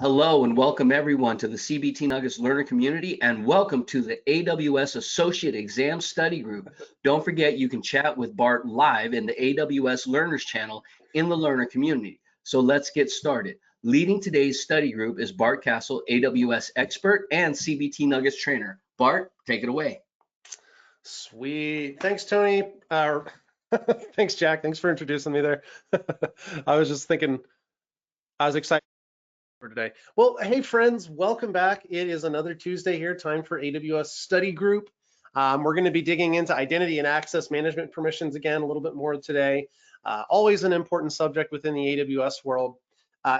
Hello and welcome everyone to the CBT Nuggets learner community and welcome to the AWS Associate Exam Study Group. Don't forget you can chat with Bart live in the AWS Learners channel in the learner community. So let's get started. Leading today's study group is Bart Castle, AWS expert and CBT Nuggets trainer. Bart, take it away. Sweet. Thanks, Tony. Thanks, Jack. Thanks for introducing me there. I was just thinking, I was excited for today. Well, hey, friends, welcome back. It is another Tuesday here, time for AWS Study Group. We're going to be digging into identity and access management permissions again a little bit more today. Always an important subject within the AWS world.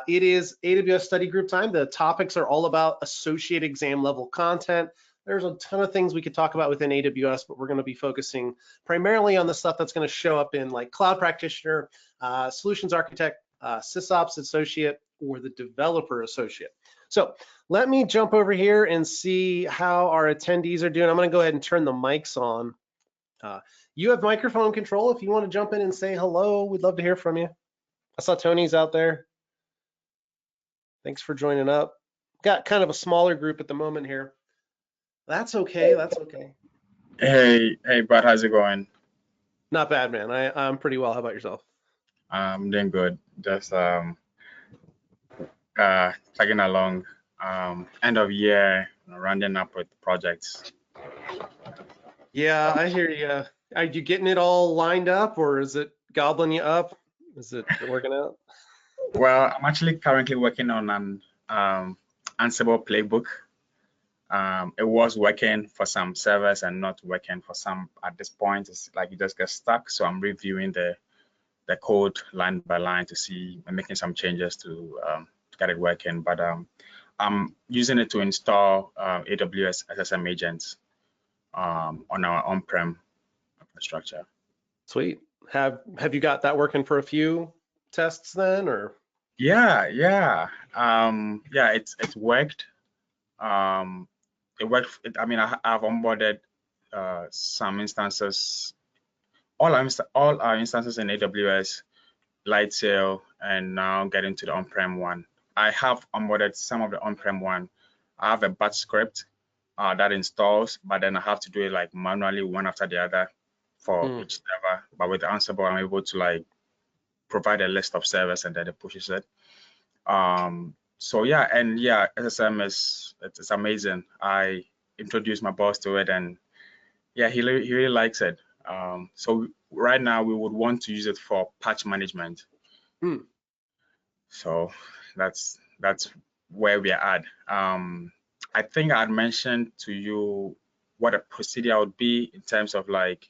It is AWS Study Group time. The topics are all about associate exam level content. There's a ton of things we could talk about within AWS, but we're going to be focusing primarily on the stuff that's going to show up in like cloud practitioner, solutions architect, SysOps associate, or the developer associate. So let me jump over here and see how our attendees are doing. I'm going to go ahead and turn the mics on. You have microphone control. If you want to jump in and say hello, we'd love to hear from you. I saw Tony's out there. Thanks for joining up. Got kind of a smaller group at the moment here. That's okay. That's okay. Hey, Bart, how's it going? Not bad, man. I'm pretty well. How about yourself? I'm doing good. Just tagging along. End of year, rounding up with projects. Yeah, I hear you. Are you getting it all lined up, or is it gobbling you up? Is it working out? Well, I'm actually currently working on an Ansible playbook. It was working for some servers and not working for some at this point. It's like you just get stuck. So I'm reviewing the code line by line to see and making some changes to get it working. But I'm using it to install AWS SSM agents on our on-prem infrastructure. Sweet. Have you got that working for a few tests then, or? Yeah, it's worked. It worked. I've onboarded some instances, all our instances in AWS, Lightsail, and now getting to the on-prem one. I have onboarded some of the on-prem one. I have a batch script that installs, but then I have to do it like manually one after the other for each server. But with Ansible, I'm able to like provide a list of servers and then it pushes it. So yeah, and yeah, SSM it's amazing. I introduced my boss to it, and yeah, he really likes it. So right now we would want to use it for patch management. So that's where we are at. I think I had mentioned to you what a procedure would be in terms of like,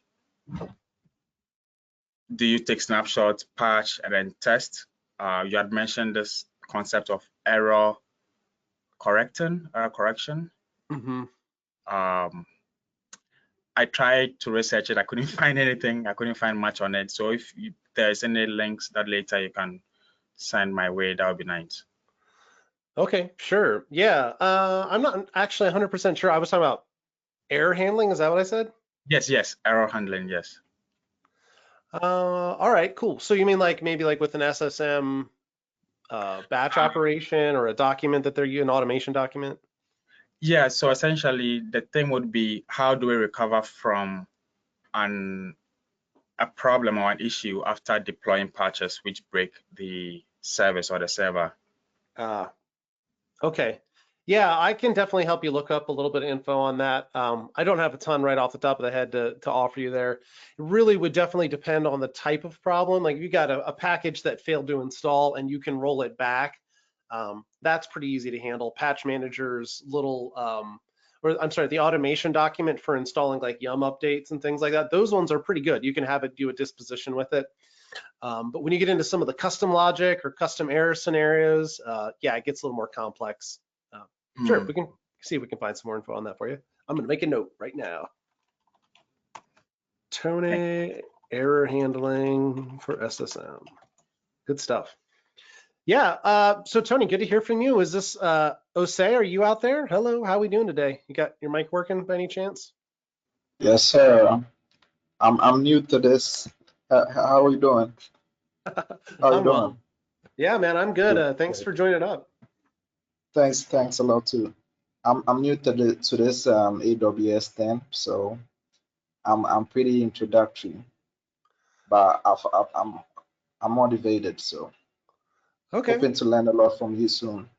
do you take snapshots, patch, and then test? You had mentioned this concept of error correction. I tried to research it. I couldn't find anything. I couldn't find much on it. So if there's any links that later you can send my way, that would be nice. Okay, sure. Yeah, I'm not actually 100% sure. I was talking about error handling. Is that what I said? Yes, error handling, yes. All right, cool. So you mean like maybe like with an SSM batch operation or a document that they're using, an automation document? Yeah, so essentially the thing would be, how do we recover from a problem or an issue after deploying patches which break the service or the server? Okay. Yeah, I can definitely help you look up a little bit of info on that. I don't have a ton right off the top of the head to offer you there. It really would definitely depend on the type of problem. Like if you got a package that failed to install and you can roll it back, that's pretty easy to handle. Patch Manager's little, the automation document for installing like Yum updates and things like that, those ones are pretty good. You can have it do a disposition with it. But when you get into some of the custom logic or custom error scenarios, yeah, it gets a little more complex. Sure, we can see if we can find some more info on that for you. I'm going to make a note right now. Tony, error handling for SSM. Good stuff. Yeah, so Tony, good to hear from you. Is this Osei? Are you out there? Hello, how are we doing today? You got your mic working by any chance? Yes, sir. I'm new to this. How are you doing? How are you doing? Well. Yeah, man, I'm good. Thanks for joining up. Thanks a lot too. I'm new to this AWS thing, so I'm pretty introductory, but I'm motivated, so Okay. hoping to learn a lot from you soon.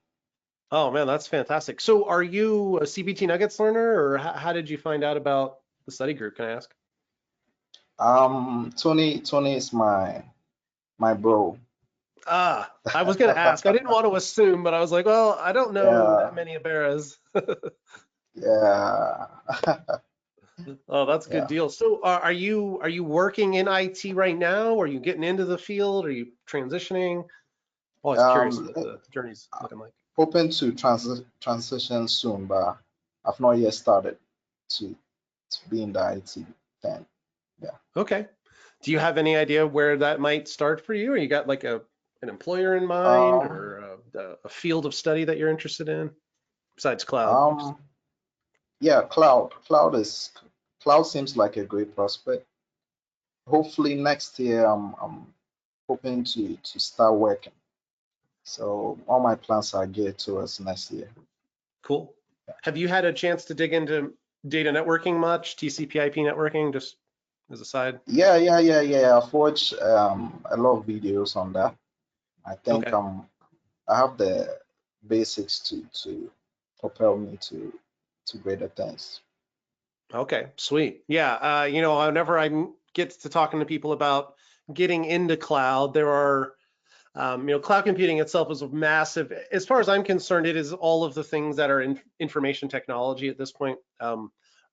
Oh man, that's fantastic. So are you a CBT Nuggets learner, or how did you find out about the study group? Can I ask? Tony is my bro. Ah, I was gonna ask. I didn't want to assume, but I was like, well, I don't know that Yeah, many Iberas. yeah, Oh, that's a good yeah. deal. So are you working in IT right now? Are you getting into the field? Are you transitioning? Always curious Um, what the journey's looking like. hoping to transition soon, but I've not yet started to be in the IT thing. Yeah. Okay. Do you have any idea where that might start for you? Or you got like an employer in mind Um, or a field of study that you're interested in besides cloud? um, yeah, cloud seems like a great prospect. Hopefully next year I'm hoping to start working. So all my plans are geared towards next year. Cool. Have you had a chance to dig into data networking much, TCP/IP networking, just as a side? Yeah. I've watched a lot of videos on that. I think Okay. I have the basics to propel me to greater things. Okay, sweet. Yeah, whenever I get to talking to people about getting into cloud, there are, cloud computing itself is massive. As far as I'm concerned, it is all of the things that are in information technology at this point.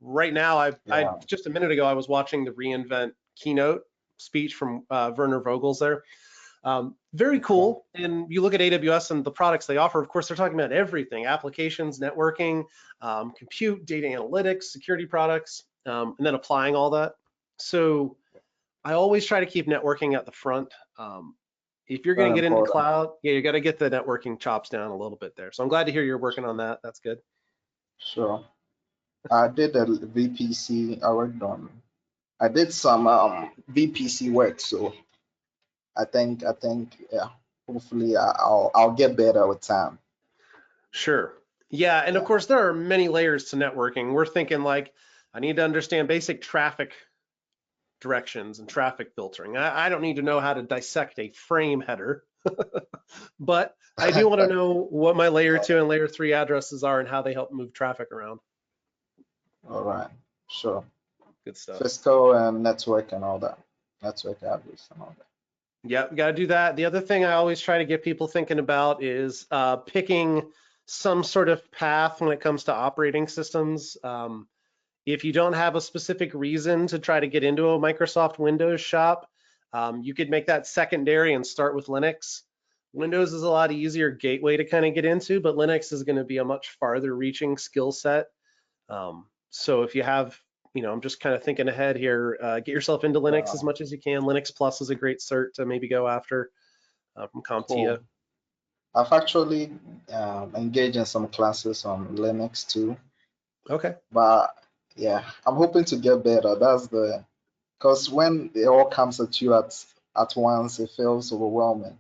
Right now, I Yeah, just a minute ago, I was watching the reInvent keynote speech from Werner Vogels there. Very okay. cool. And you look at AWS and the products they offer, of course, they're talking about everything, applications, networking, compute, data analytics, security products, and then applying all that. So I always try to keep networking at the front. If you're going Very to get into important. cloud, yeah, you got to get the networking chops down a little bit there. So I'm glad to hear you're working on that. That's good. Sure. I did a VPC. I did some VPC work, so I think yeah. Hopefully I'll get better with time. Sure. Yeah, and of Yeah. course there are many layers to networking. We're thinking like, I need to understand basic traffic directions and traffic filtering. I don't need to know how to dissect a frame header, but I do want to know what my layer 2 and layer 3 addresses are and how they help move traffic around. All right. Sure. Good stuff. Physical and network and all that. Network address and all that. Yeah, we got to do that. The other thing I always try to get people thinking about is picking some sort of path when it comes to operating systems. If you don't have a specific reason to try to get into a Microsoft Windows shop, you could make that secondary and start with Linux. Windows is a lot easier gateway to kind of get into, but Linux is going to be a much farther reaching skill set. So if you have, I'm just kind of thinking ahead here, get yourself into Linux as Yeah. much as you can. Linux Plus is a great cert to maybe go after from CompTIA. Cool. I've actually engaged in some classes on Linux too, Okay. but yeah, I'm hoping to get better. That's the because when it all comes at you at once, it feels overwhelming.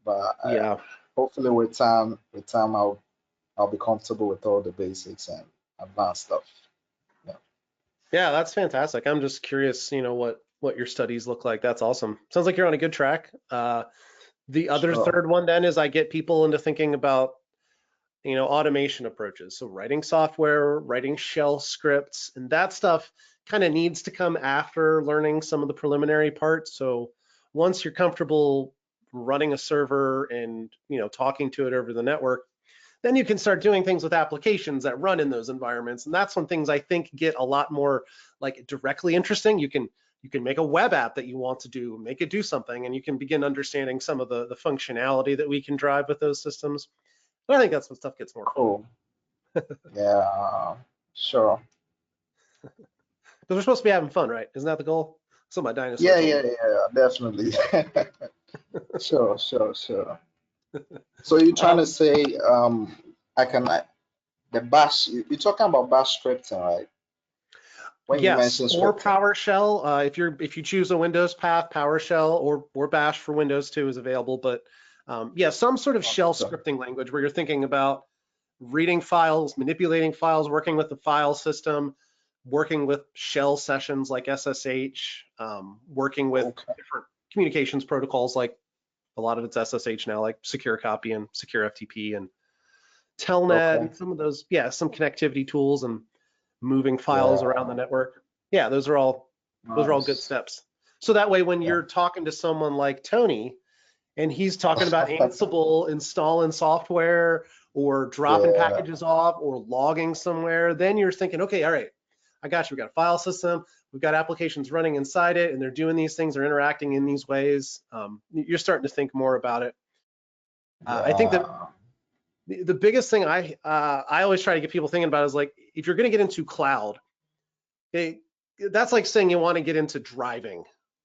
But Yeah. hopefully with time, I'll be comfortable with all the basics and advanced stuff. Yeah. Yeah, that's fantastic. I'm just curious, what your studies look like. That's awesome. Sounds like you're on a good track. The other Sure. third one then is I get people into thinking about, automation approaches. So writing software, writing shell scripts, and that stuff kind of needs to come after learning some of the preliminary parts. So once you're comfortable running a server and, talking to it over the network, then you can start doing things with applications that run in those environments. And that's when things I think get a lot more like directly interesting. You can make a web app that you want to do, make it do something, and you can begin understanding some of the functionality that we can drive with those systems. But I think that's when stuff gets more fun. Cool. Yeah. Sure. Because we're supposed to be having fun, right? Isn't that the goal? So my dinosaur Yeah. told Yeah. me. Yeah. Definitely. Sure. Sure. Sure. So you're trying to Um, say I can the bash you're talking about bash scripting, right? When you yes, mention or scripting. PowerShell. If you choose a Windows path, PowerShell or Bash for Windows 2 is available. But yeah, some sort of shell Okay. scripting language where you're thinking about reading files, manipulating files, working with the file system, working with shell sessions like SSH, working with Okay. different communications protocols, like a lot of it's SSH now, like Secure Copy and Secure FTP and Telnet, Okay. and some of those, yeah, some connectivity tools and moving files Yeah. around the network. Yeah, those are all good Nice. steps. So that way, when Yeah. you're talking to someone like Tony, and he's talking about Ansible installing software or dropping Yeah. packages off or logging somewhere, then you're thinking, okay, all right, I got you. We've got a file system, we've got applications running inside it, and they're doing these things, they're interacting in these ways. You're starting to think more about it. I think that Yeah. the biggest thing I always try to get people thinking about is, like, if you're going to get into cloud, that's like saying you want to get into driving.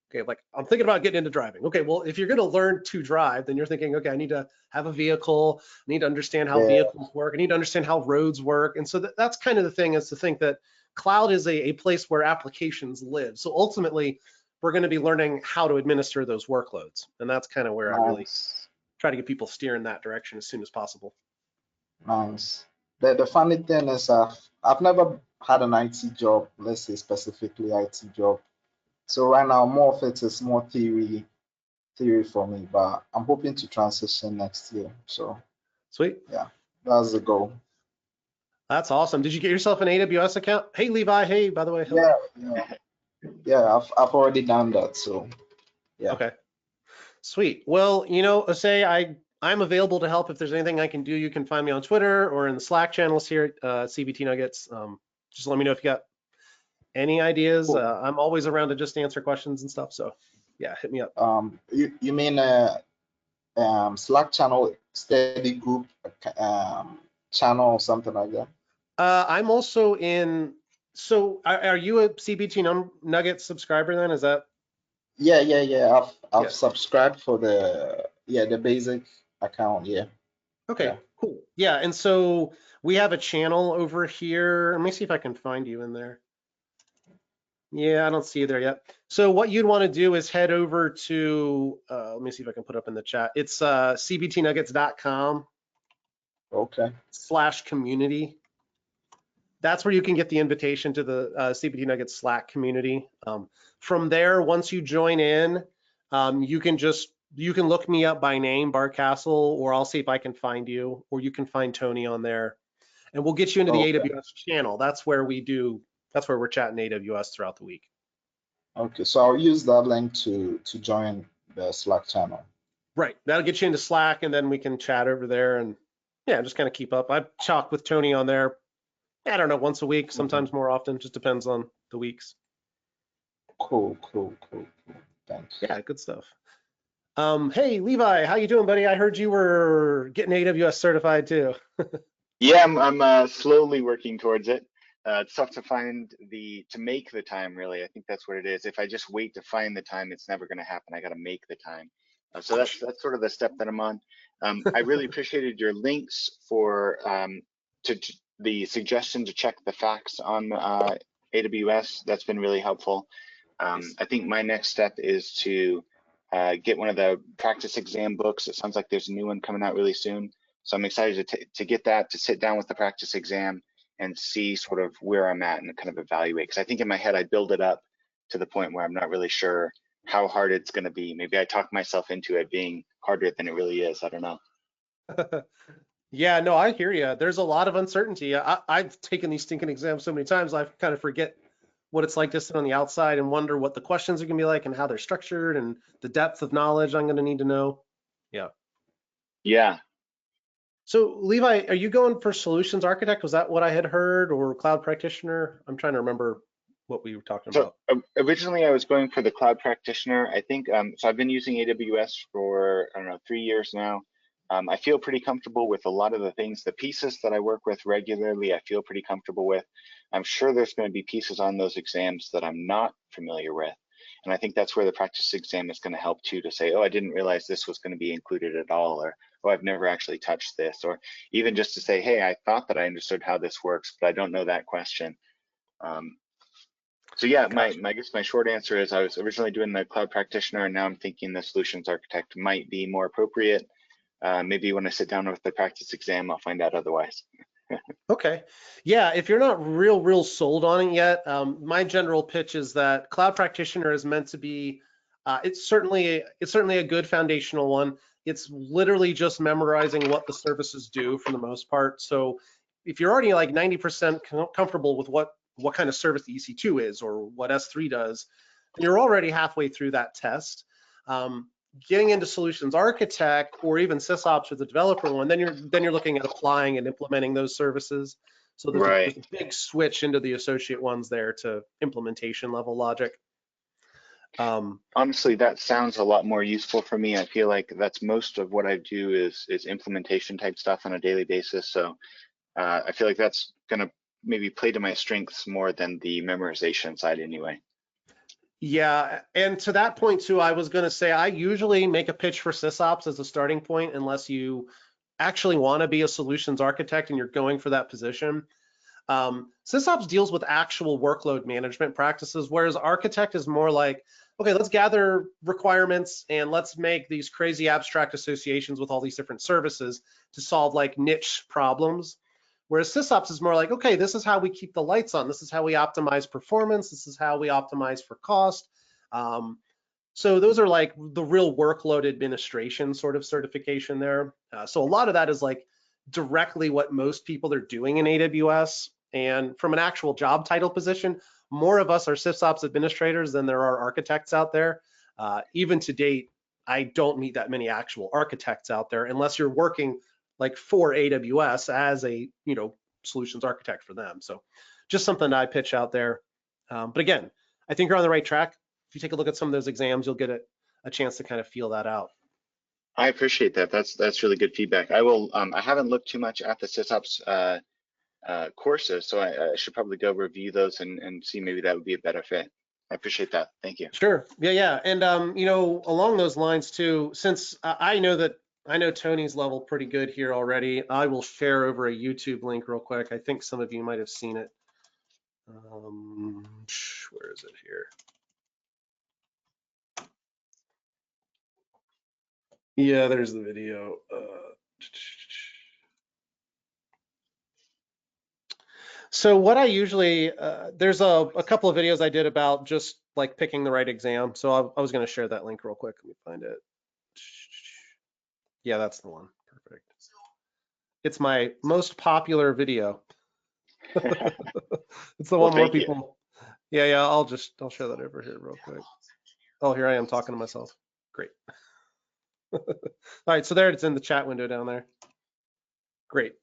Okay, like, I'm thinking about getting into driving. Okay, well, if you're going to learn to drive, then you're thinking, okay, I need to have a vehicle, I need to understand how Yeah. vehicles work, I need to understand how roads work. And so that's kind of the thing, is to think that cloud is a place where applications live. So ultimately, we're going to be learning how to administer those workloads. And that's kind of where I really Nice. try to get people steer in that direction as soon as possible. Nice. The funny thing is, I've never had an IT job, let's say specifically IT job. So right now, more of it is more theory for me, but I'm hoping to transition next year. So Sweet. yeah, that's the goal. That's awesome. Did you get yourself an AWS account? Hey, Levi. Hey, by the way, hello. Yeah. I've already done that. So yeah. Okay. Sweet. Well, Osei, I'm available to help if there's anything I can do. You can find me on Twitter or in the Slack channels here at CBT Nuggets. Just let me know if you got any ideas. Cool. I'm always around to just answer questions and stuff. So yeah, hit me up. You mean Slack channel, study group, channel or something like that? I'm also in. So are you a CBT Nuggets subscriber then? Is that? Yeah. I've Yeah. subscribed for the basic account. Yeah. Okay, cool. Yeah, and so we have a channel over here. Let me see if I can find you in there. Yeah, I don't see you there yet. So what you'd want to do is head over to, let me see if I can put up in the chat. It's cbtnuggets.com Okay. /community. That's where you can get the invitation to the CBT Nuggets Slack community. From there, once you join in, you can look me up by name, Bart Castle, or I'll see if I can find you, or you can find Tony on there, and we'll get you into the Okay. AWS channel. That's where we're chatting AWS throughout the week. Okay. So I'll use that link to join the Slack channel. Right. That'll get you into Slack, and then we can chat over there and yeah, just kind of keep up. I talk with Tony on there, I don't know, once a week, sometimes more often, just depends on the weeks. Cool. Thanks. Yeah, good stuff. Hey, Levi, how you doing, buddy? I heard you were getting AWS certified too. Yeah, I'm slowly working towards it. It's tough to make the time, really. I think that's what it is. If I just wait to find the time, it's never going to happen. I got to make the time. So that's sort of the step that I'm on. I really appreciated your links for to the suggestion to check the facts on AWS. That's been really helpful. I think my next step is to get one of the practice exam books. It sounds like there's a new one coming out really soon. So I'm excited to get that, to sit down with the practice exam and see sort of where I'm at and kind of evaluate. Because I think in my head, I build it up to the point where I'm not really sure how hard it's going to be. Maybe I talk myself into it being harder than it really is. I don't know. Yeah, no, I hear you. There's a lot of uncertainty. I've taken these stinking exams so many times, I kind of forget what it's like to sit on the outside and wonder what the questions are going to be like and how they're structured and the depth of knowledge I'm going to need to know. Yeah. Yeah. So Levi, are you going for solutions architect? Was that what I had heard, or cloud practitioner? I'm trying to remember what we were talking about. Originally I was going for the cloud practitioner. I think, so I've been using AWS for, I don't know, 3 years now. I feel pretty comfortable with a lot of the things, the pieces that I work with regularly, I feel pretty comfortable with. I'm sure there's going to be pieces on those exams that I'm not familiar with. And I think that's where the practice exam is going to help too, to say, oh, I didn't realize this was going to be included at all, or, oh, I've never actually touched this, or even just to say, hey, I thought that I understood how this works, but I don't know that question. So yeah, Gotcha. I guess my short answer is I was originally doing the cloud practitioner, and now I'm thinking the solutions architect might be more appropriate. Maybe when I sit down with the practice exam, I'll find out otherwise. Okay. Yeah, if you're not real sold on it yet, my general pitch is that Cloud Practitioner is meant to be, it's certainly a good foundational one. It's literally just memorizing what the services do for the most part. So if you're already like 90% comfortable with what kind of service the EC2 is or what S3 does, then you're already halfway through that test. Getting into solutions architect or even sysops or the developer one, then you're looking at applying and implementing those services. So there's Right. a big switch into the associate ones there to implementation level logic. Honestly, that sounds a lot more useful for me. I feel like that's most of what I do is implementation type stuff on a daily basis. So I feel like that's gonna maybe play to my strengths more than the memorization side anyway. Yeah, and to that point too, I was going to say I usually make a pitch for sysops as a starting point unless you actually want to be a solutions architect and you're going for that position. SysOps deals with actual workload management practices, whereas architect is more like, okay, let's gather requirements and let's make these crazy abstract associations with all these different services to solve like niche problems. Whereas SysOps is more like, okay, this is how we keep the lights on. This is how we optimize performance. This is how we optimize for cost. So those are like the real workload administration sort of certification there. So a lot of that is like directly what most people are doing in AWS. And from an actual job title position, more of us are SysOps administrators than there are architects out there. Even to date, I don't meet that many actual architects out there unless you're working like for AWS as a solutions architect for them. So just something that I pitch out there. But again, I think you're on the right track. If you take a look at some of those exams, you'll get a chance to kind of feel that out. I appreciate that. That's really good feedback. I will. I haven't looked too much at the SysOps courses, so I should probably go review those and see maybe that would be a better fit. I appreciate that. Thank you. Sure. Yeah. And along those lines too, since I know Tony's level pretty good here already, I will share over a YouTube link real quick. I think some of you might have seen it. Where is it here? Yeah, there's the video. So what I usually, there's a couple of videos I did about just like picking the right exam. So I was going to share that link real quick. Let me find it. Yeah, that's the one. Perfect. It's my most popular video. It's the Well, one more thank you. people. Yeah, I'll show that over here real quick. Oh, here I am talking to myself. Great. All right, so there it's in the chat window down there. Great.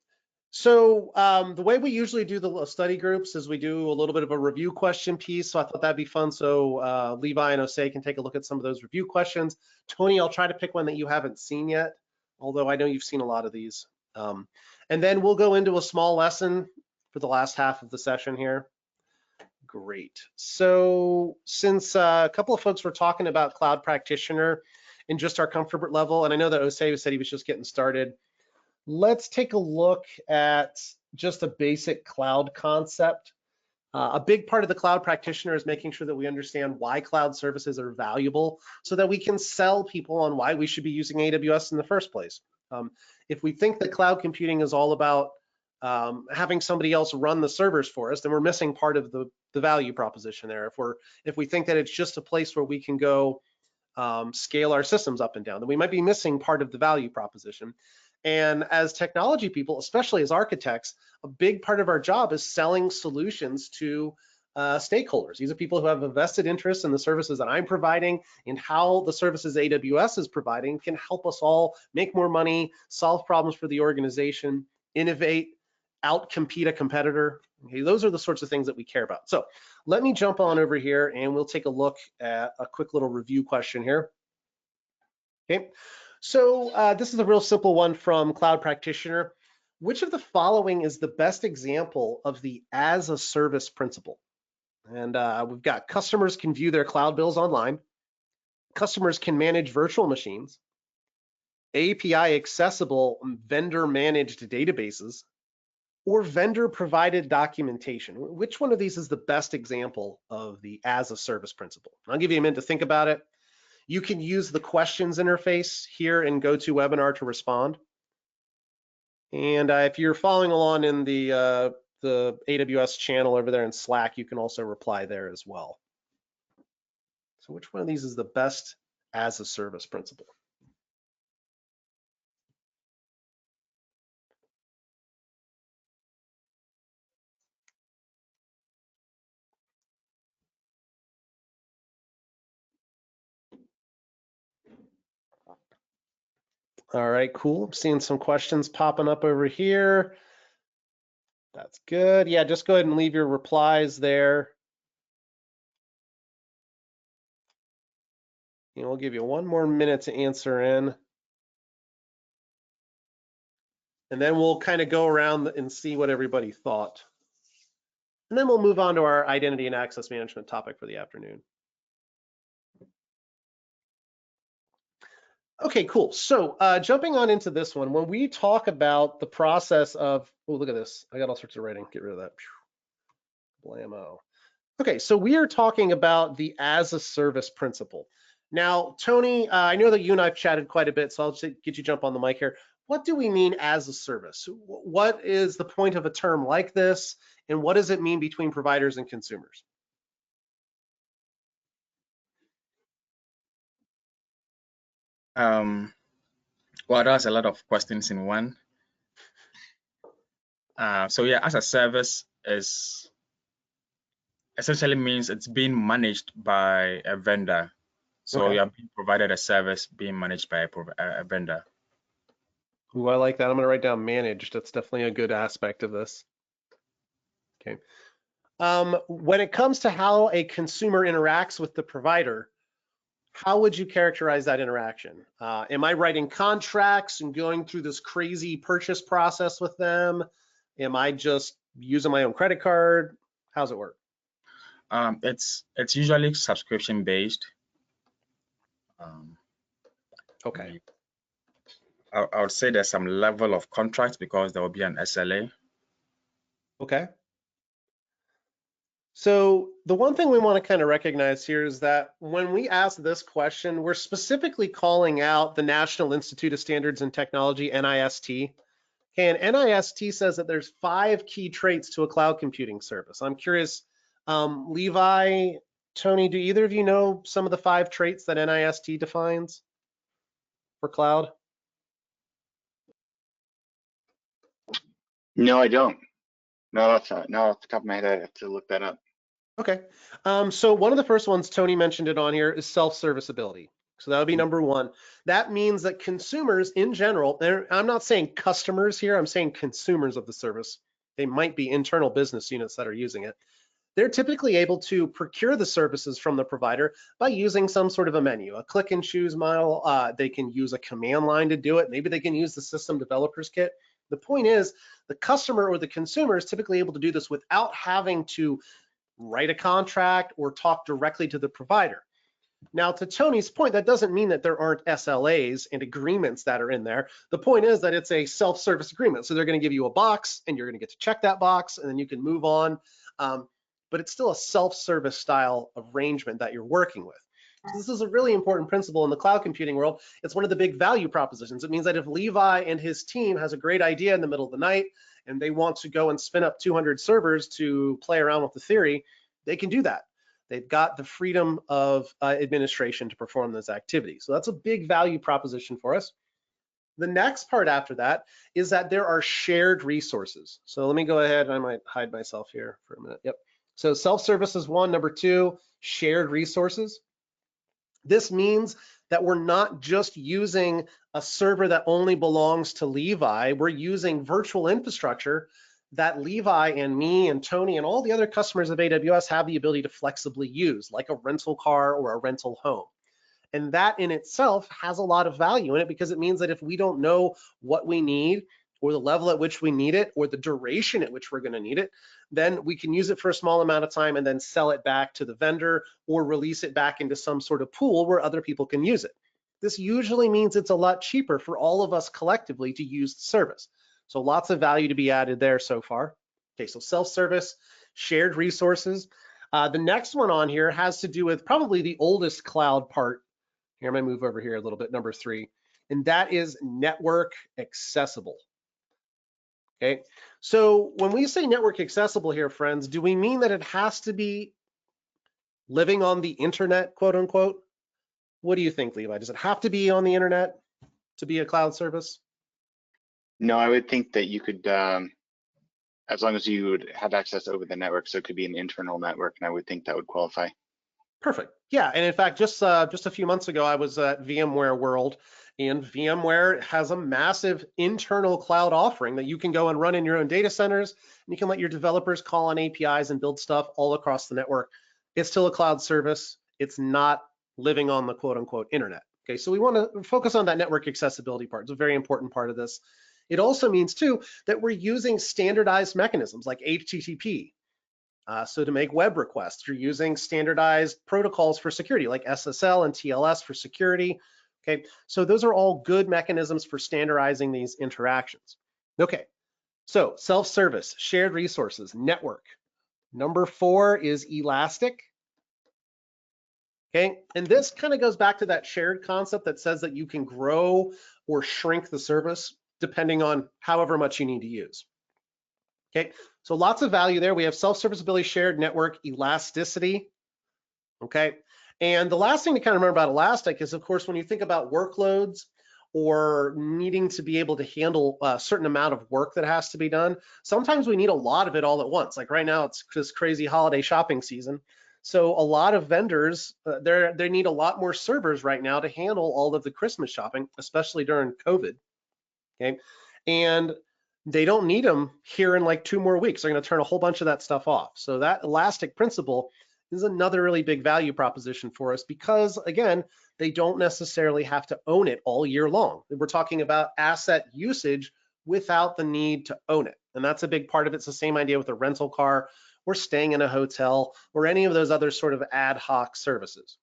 So the way we usually do the study groups is we do a little bit of a review question piece. So I thought that'd be fun. So Levi and Osei can take a look at some of those review questions. Tony, I'll try to pick one that you haven't seen yet, although I know you've seen a lot of these. And then we'll go into a small lesson for the last half of the session here. Great. So since a couple of folks were talking about Cloud Practitioner and just our comfort level, and I know that Osei said he was just getting started, let's take a look at just a basic cloud concept. A big part of the Cloud Practitioner is making sure that we understand why cloud services are valuable so that we can sell people on why we should be using AWS in the first place. If we think that cloud computing is all about having somebody else run the servers for us, then we're missing part of the value proposition there. If we think that it's just a place where we can go scale our systems up and down, then we might be missing part of the value proposition. And as technology people, especially as architects, a big part of our job is selling solutions to stakeholders. These are people who have a vested interest in the services that I'm providing and how the services AWS is providing can help us all make more money, solve problems for the organization, innovate, out-compete a competitor. Okay, those are the sorts of things that we care about. So let me jump on over here and we'll take a look at a quick little review question here. Okay. So this is a real simple one from Cloud Practitioner. Which of the following is the best example of the as a service principle? And we've got customers can view their cloud bills online. Customers can manage virtual machines. API accessible vendor managed databases, or vendor provided documentation. Which one of these is the best example of the as a service principle? I'll give you a minute to think about it. You can use the questions interface here in GoToWebinar to respond. And if you're following along in the AWS channel over there in Slack, you can also reply there as well. So which one of these is the best as a service principle? All right, cool. I'm seeing some questions popping up over here. That's good. Yeah, just go ahead and leave your replies there. And we'll give you 1 more minute to answer in. And then we'll kind of go around and see what everybody thought. And then we'll move on to our identity and access management topic for the afternoon. Okay, cool. So jumping on into this one, when we talk about the process of, oh, look at this. I got all sorts of writing. Get rid of that. Blammo. Okay, so we are talking about the as a service principle. Now, Tony, I know that you and I've chatted quite a bit, so I'll just get you jump on the mic here. What do we mean as a service? What is the point of a term like this, and what does it mean between providers and consumers? Well, that's a lot of questions in one. So yeah, as a service is essentially means it's being managed by a vendor. So Okay. you're being provided a service being managed by a vendor. Ooh, I like that. I'm going to write down managed. That's definitely a good aspect of this. Okay. When it comes to how a consumer interacts with the provider, how would you characterize that interaction? Am I writing contracts and going through this crazy purchase process with them? Am I just using my own credit card? How's it work? It's usually subscription based. Okay. I would say there's some level of contract because there will be an SLA. Okay. So the one thing we want to kind of recognize here is that when we ask this question, we're specifically calling out the National Institute of Standards and Technology, NIST. Okay, and NIST says that there's 5 key traits to a cloud computing service. I'm curious, Levi, Tony, do either of you know some of the 5 traits that NIST defines for cloud? No, I don't. Not off the top of my head, I have to look that up. Okay, so one of the first ones, Tony mentioned it on here, is self-serviceability. So that would be number 1. That means that consumers in general, I'm not saying customers here, I'm saying consumers of the service. They might be internal business units that are using it. They're typically able to procure the services from the provider by using some sort of a menu, a click and choose model. They can use a command line to do it. Maybe they can use the system developers kit. The point is the customer or the consumer is typically able to do this without having to write a contract or talk directly to the provider. Now, to Tony's point, that doesn't mean that there aren't SLAs and agreements that are in there. The point is that it's a self-service agreement. So they're going to give you a box and you're going to get to check that box and then you can move on. But it's still a self-service style arrangement that you're working with. So this is a really important principle in the cloud computing world. It's one of the big value propositions. It means that if Levi and his team has a great idea in the middle of the night and they want to go and spin up 200 servers to play around with the theory, they can do that. They've got the freedom of administration to perform this activity. So that's a big value proposition for us. The next part after that is that there are shared resources. So let me go ahead, I might hide myself here for a minute. Yep. So self-service is 1. Number 2, shared resources. This means that we're not just using a server that only belongs to Levi. We're using virtual infrastructure that Levi and me and Tony and all the other customers of AWS have the ability to flexibly use, like a rental car or a rental home. And that in itself has a lot of value in it because it means that if we don't know what we need or the level at which we need it or the duration at which we're going to need it, then we can use it for a small amount of time and then sell it back to the vendor or release it back into some sort of pool where other people can use it. This usually means it's a lot cheaper for all of us collectively to use the service. So lots of value to be added there so far. Okay, so self-service, shared resources. The next one on here has to do with probably the oldest cloud part. Here, I'm gonna move over here a little bit, number 3, and that is network accessible. Okay, so when we say network accessible here, friends, do we mean that it has to be living on the internet, quote unquote? What do you think, Levi? Does it have to be on the internet to be a cloud service? No, I would think that you could, as long as you would have access over the network, so it could be an internal network, and I would think that would qualify. Perfect. Yeah, and in fact, just a few months ago, I was at VMware World, and VMware has a massive internal cloud offering that you can go and run in your own data centers, and you can let your developers call on APIs and build stuff all across the network. It's still a cloud service. It's not living on the quote unquote internet. Okay, so we want to focus on that network accessibility part. It's a very important part of this. It also means too that we're using standardized mechanisms like HTTP. So to make web requests, you're using standardized protocols for security like SSL and TLS for security. Okay, so those are all good mechanisms for standardizing these interactions. Okay, so self-service, shared resources, network. Number 4 is elastic. Okay, and this kind of goes back to that shared concept that says that you can grow or shrink the service depending on however much you need to use. Okay, so lots of value there. We have self-serviceability, shared network, elasticity. Okay, and the last thing to kind of remember about elastic is, of course, when you think about workloads or needing to be able to handle a certain amount of work that has to be done, sometimes we need a lot of it all at once. Like right now, it's this crazy holiday shopping season. So a lot of vendors, they need a lot more servers right now to handle all of the Christmas shopping, especially during COVID. Okay, and they don't need them here in like 2 more weeks. They're going to turn a whole bunch of that stuff off. So that elastic principle is another really big value proposition for us because, again, they don't necessarily have to own it all year long. We're talking about asset usage without the need to own it. And that's a big part of it. It's the same idea with a rental car or staying in a hotel or any of those other sort of ad hoc services.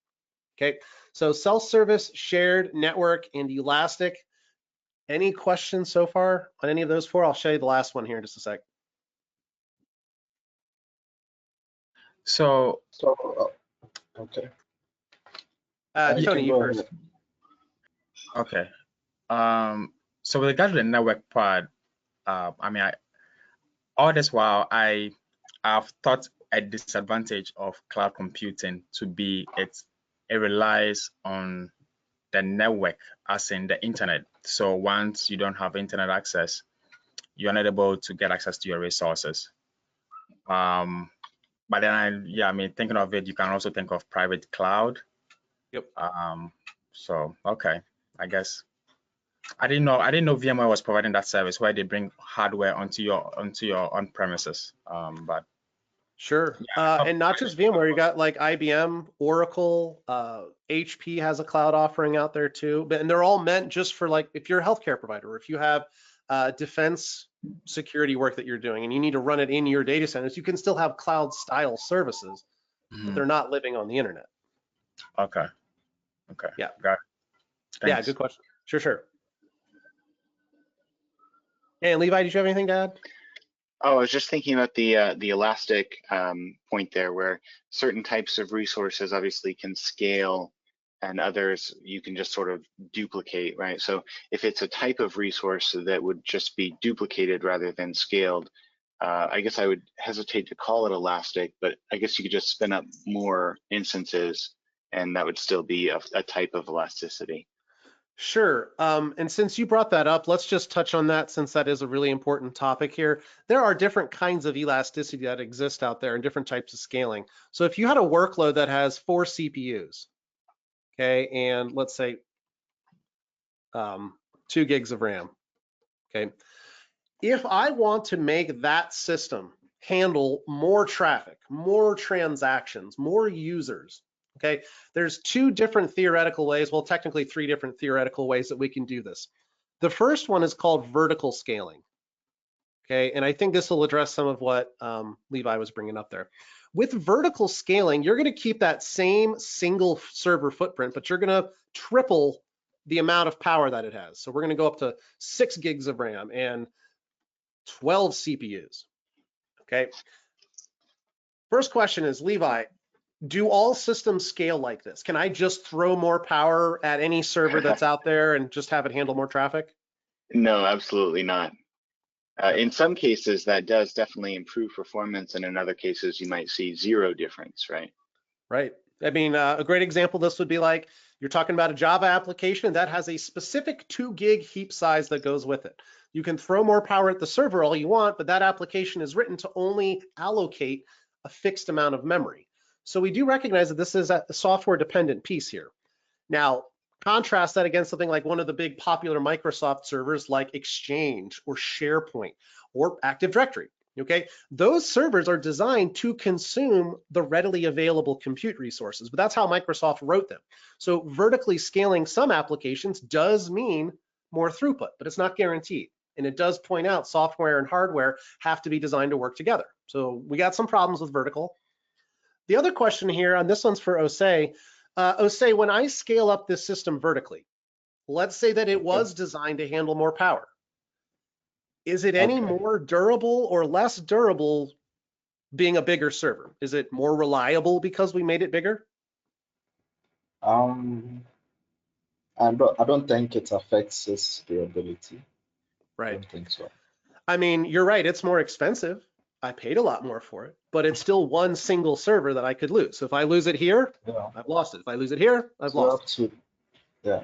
Okay, so self-service, shared, network, and elastic. Any questions so far on any of those 4? I'll show you the last one here in just a sec. So, Okay. You Tony, can you go first. ahead. okay. So with regard to the network part, all this while I've thought a disadvantage of cloud computing to be it relies on the network, as in the internet. So once you don't have internet access, you're not able to get access to your resources. But then thinking of it, you can also think of private cloud. Yep. So okay, I guess I didn't know VMware was providing that service where they bring hardware onto your on premises. But Sure. And not just VMware, you got like IBM, Oracle, HP has a cloud offering out there too. And they're all meant just for like if you're a healthcare provider or if you have defense security work that you're doing and you need to run it in your data centers, you can still have cloud style services, but they're not living on the internet. Okay. Yeah. Got it. Yeah, Thanks. good question. Sure. And Levi, did you have anything to add? Oh, I was just thinking about the elastic point there, where certain types of resources obviously can scale, and others you can just sort of duplicate, right? So if it's a type of resource that would just be duplicated rather than scaled, I guess I would hesitate to call it elastic, but I guess you could just spin up more instances, and that would still be a type of elasticity. Sure. And since you brought that up, let's just touch on that since that is a really important topic here. There are different kinds of elasticity that exist out there and different types of scaling. So if you had a workload that has 4 CPUs, okay, and let's say 2 gigs of RAM, okay, if I want to make that system handle more traffic, more transactions, more users, okay, there's 2 different theoretical ways, well, technically 3 different theoretical ways that we can do this. The first one is called vertical scaling, okay, and I think this will address some of what Levi was bringing up there. With vertical scaling, you're going to keep that same single server footprint, but you're going to triple the amount of power that it has. So we're going to go up to 6 gigs of RAM and 12 CPUs, okay? First question is, Levi, do all systems scale like this? Can I just throw more power at any server that's out there and just have it handle more traffic? No, absolutely not. In some cases, that does definitely improve performance, and in other cases, you might see zero difference, right? Right. I mean, a great example, this would be like, you're talking about a Java application that has a specific 2 gig heap size that goes with it. You can throw more power at the server all you want, but that application is written to only allocate a fixed amount of memory. So we do recognize that this is a software dependent piece here. Now, contrast that against something like one of the big popular Microsoft servers like Exchange or SharePoint or Active Directory. Okay, those servers are designed to consume the readily available compute resources, but that's how Microsoft wrote them. So vertically scaling some applications does mean more throughput, but it's not guaranteed. And it does point out software and hardware have to be designed to work together. So we got some problems with vertical. The other question here, and this one's for Osei. Osei, when I scale up this system vertically, let's say that it was designed to handle more power. Is it any more durable or less durable being a bigger server? Is it more reliable because we made it bigger? I don't think it affects its durability. I Right. don't think so. I mean, you're right, it's more expensive. I paid a lot more for it, but it's still one single server that I could lose. So if I lose it here, Yeah. I've lost it. If I lose it here, I've So lost it. yeah.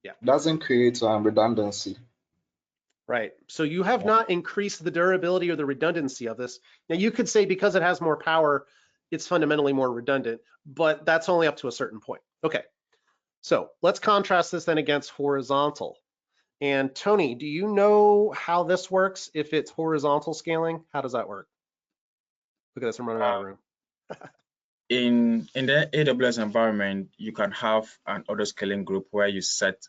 Yeah. Doesn't create redundancy. Right. So you have Yeah. not increased the durability or the redundancy of this. Now you could say because it has more power, it's fundamentally more redundant, but that's only up to a certain point. Okay. So let's contrast this then against horizontal. And Tony, do you know how this works if it's horizontal scaling? How does that work? Look at this, I'm running out of room. In the AWS environment, you can have an auto scaling group where you set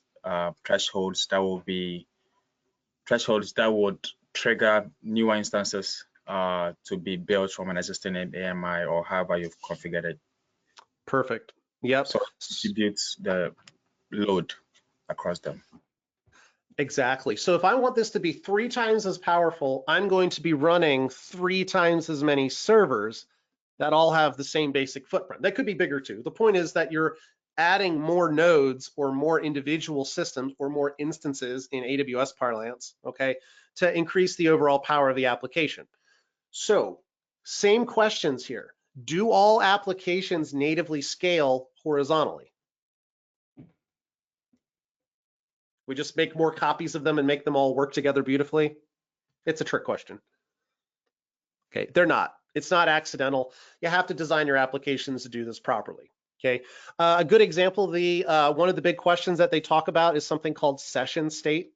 thresholds that would trigger newer instances to be built from an existing AMI or however you've configured it. Perfect. Yep. So it distributes the load across them. Exactly. So if I want this to be 3 times as powerful, I'm going to be running 3 times as many servers that all have the same basic footprint. That could be bigger too. The point is that you're adding more nodes or more individual systems or more instances in AWS parlance, okay, to increase the overall power of the application. So same questions here. Do all applications natively scale horizontally? We just make more copies of them and make them all work together beautifully? It's a trick question. Okay, they're not. It's not accidental. You have to design your applications to do this properly. Okay, a good example, one of the big questions that they talk about is something called session state.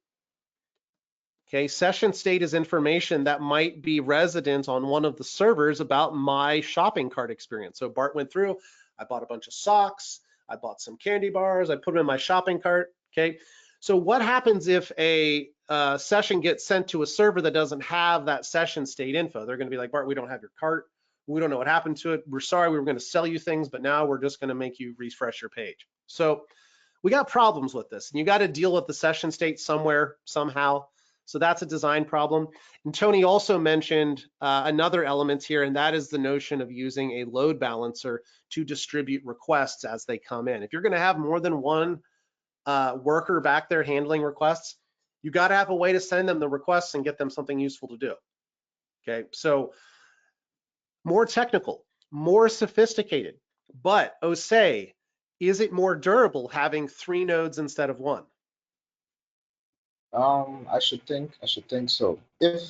Okay, session state is information that might be resident on one of the servers about my shopping cart experience. So Bart went through, I bought a bunch of socks, I bought some candy bars, I put them in my shopping cart. Okay, so what happens if a session gets sent to a server that doesn't have that session state info? They're going to be like, Bart, we don't have your cart. We don't know what happened to it. We're sorry, we were going to sell you things, but now we're just going to make you refresh your page. So we got problems with this, and you got to deal with the session state somewhere, somehow. So that's a design problem. And Tony also mentioned another element here, and that is the notion of using a load balancer to distribute requests as they come in. If you're going to have more than one worker back there handling requests, you got to have a way to send them the requests and get them something useful to do. Okay, so more technical, more sophisticated, but Osei, is it more durable having 3 nodes instead of 1? I should think so. If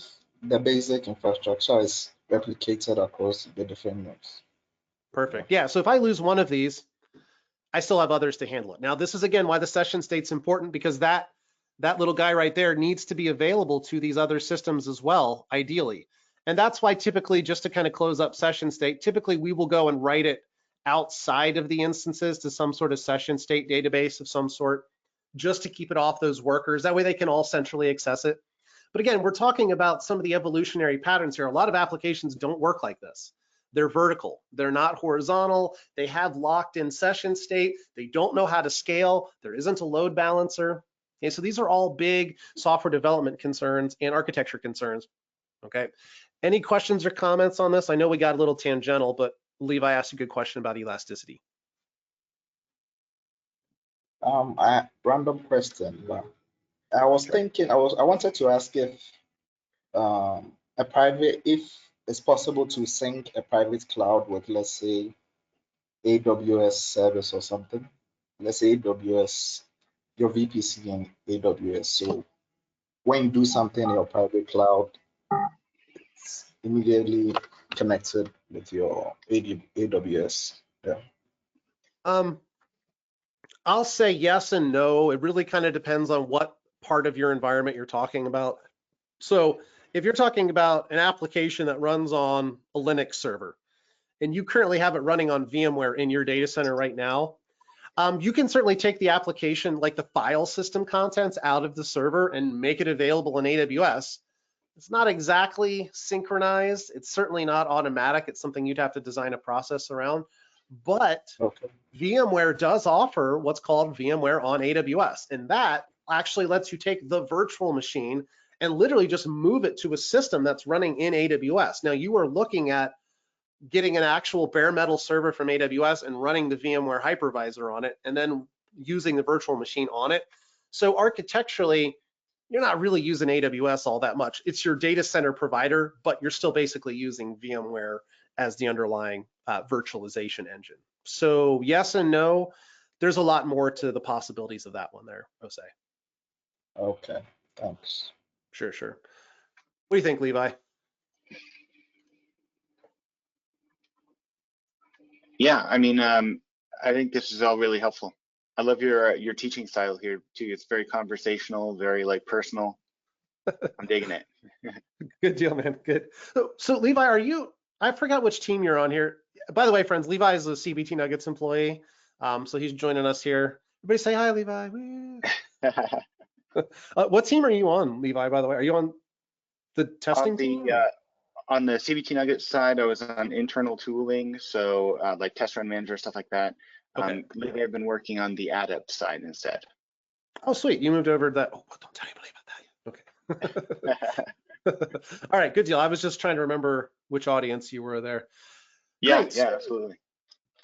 the basic infrastructure is replicated across the different nodes. Perfect. Yeah, so if I lose one of these, I still have others to handle it. Now, this is again why the session state's important, because that little guy right there needs to be available to these other systems as well, ideally. And that's why typically, just to kind of close up session state, typically we will go and write it outside of the instances to some sort of session state database of some sort, just to keep it off those workers. That way they can all centrally access it. But again, we're talking about some of the evolutionary patterns here. A lot of applications don't work like this. They're vertical, they're not horizontal, they have locked in session state, they don't know how to scale, there isn't a load balancer. Okay, so these are all big software development concerns and architecture concerns. Okay, any questions or comments on this? I know we got a little tangential, but Levi asked a good question about elasticity. Random question, but I was thinking, I wanted to ask if a private, if it's possible to sync a private cloud with, let's say, AWS service or something. Let's say AWS, your VPC in AWS. So when you do something in your private cloud, it's immediately connected with your AWS. Yeah. I'll say yes and no. It really kind of depends on what part of your environment you're talking about. So if you're talking about an application that runs on a Linux server and you currently have it running on VMware in your data center right now, you can certainly take the application, like the file system contents, out of the server and make it available in AWS. It's not exactly synchronized. It's certainly not automatic. It's something you'd have to design a process around. But Okay. VMware does offer what's called VMware on AWS, and that actually lets you take the virtual machine and literally just move it to a system that's running in AWS. Now, you are looking at getting an actual bare metal server from AWS and running the VMware hypervisor on it, and then using the virtual machine on it. So architecturally, you're not really using AWS all that much. It's your data center provider, but you're still basically using VMware as the underlying virtualization engine. So yes and no. There's a lot more to the possibilities of that one there, Jose. Okay. Thanks. Sure. What do you think, Levi? Yeah, I mean, I think this is all really helpful. I love your teaching style here too. It's very conversational, very like personal. I'm digging it. Good deal, man. Good. So Levi, I forgot which team you're on here. By the way, friends, Levi is a CBT Nuggets employee. So he's joining us here. Everybody say hi, Levi. What team are you on, Levi, by the way? Are you on the testing team? On the CBT Nuggets side, I was on internal tooling, so like test run manager, stuff like that. Okay. Lately, I've been working on the adept side instead. Oh, sweet. You moved over to that. Oh, don't tell anybody about that. Okay. All right, good deal. I was just trying to remember which audience you were there. Yeah, Great. yeah, absolutely.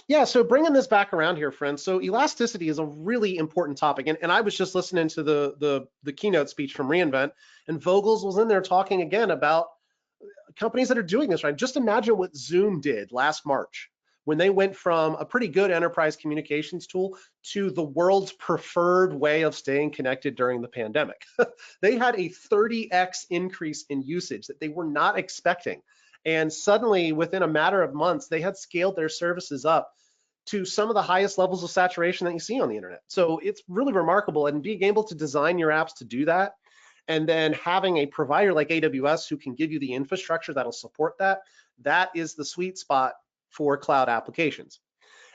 Yeah, so bringing this back around here, friends. So elasticity is a really important topic. And I was just listening to the keynote speech from reInvent, and Vogels was in there talking again about companies that are doing this right. Just imagine what Zoom did last March when they went from a pretty good enterprise communications tool to the world's preferred way of staying connected during the pandemic. They had a 30x increase in usage that they were not expecting. And suddenly, within a matter of months, they had scaled their services up to some of the highest levels of saturation that you see on the internet. So it's really remarkable, and being able to design your apps to do that, and then having a provider like AWS who can give you the infrastructure that'll support that, that is the sweet spot for cloud applications.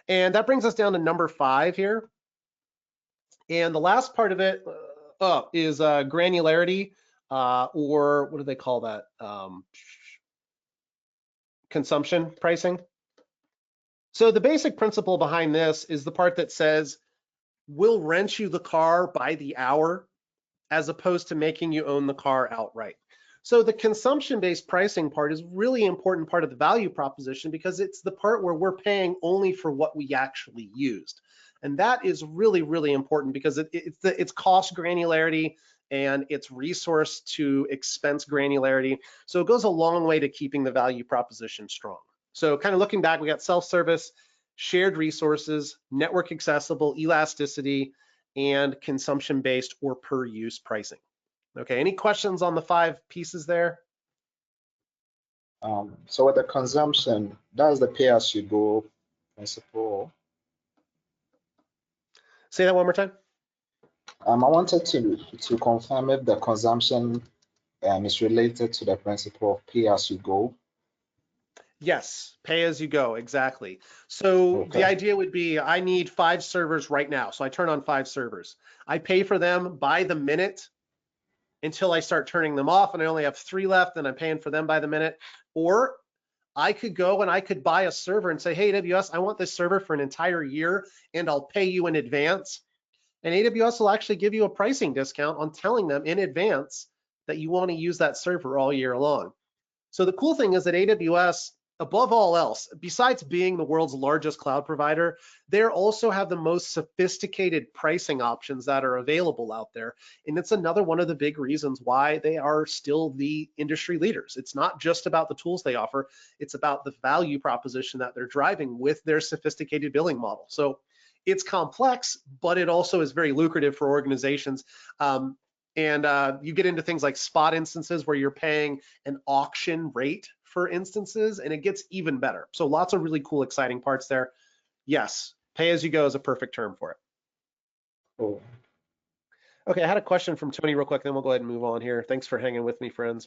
And that brings us down to number 5 here. And the last part of it is granularity, or what do they call that? Consumption pricing. So the basic principle behind this is the part that says, we'll rent you the car by the hour as opposed to making you own the car outright. So the consumption-based pricing part is really important part of the value proposition because it's the part where we're paying only for what we actually used. And that is really, really important because it's cost granularity and it's resource to expense granularity. So it goes a long way to keeping the value proposition strong. So kind of looking back, we got self-service, shared resources, network accessible, elasticity, and consumption-based or per-use pricing. Okay, any questions on the 5 pieces there? So with the consumption, that's the pay-as-you-go principle. Say that one more time. I wanted to confirm if the consumption is related to the principle of pay-as-you-go. Yes, pay as you go, exactly. So Okay. the idea would be, I need 5 servers right now. So I turn on 5 servers. I pay for them by the minute until I start turning them off and I only have 3 left and I'm paying for them by the minute. Or I could go and I could buy a server and say, hey, AWS, I want this server for an entire year and I'll pay you in advance. And AWS will actually give you a pricing discount on telling them in advance that you want to use that server all year long. So the cool thing is that AWS above all else, besides being the world's largest cloud provider, they also have the most sophisticated pricing options that are available out there. And it's another one of the big reasons why they are still the industry leaders. It's not just about the tools they offer, it's about the value proposition that they're driving with their sophisticated billing model. So it's complex, but it also is very lucrative for organizations. You get into things like spot instances where you're paying an auction rate for instances, and it gets even better. So lots of really cool, exciting parts there. Yes, pay as you go is a perfect term for it. Cool. Okay, I had a question from Tony real quick, then we'll go ahead and move on here. Thanks for hanging with me, friends.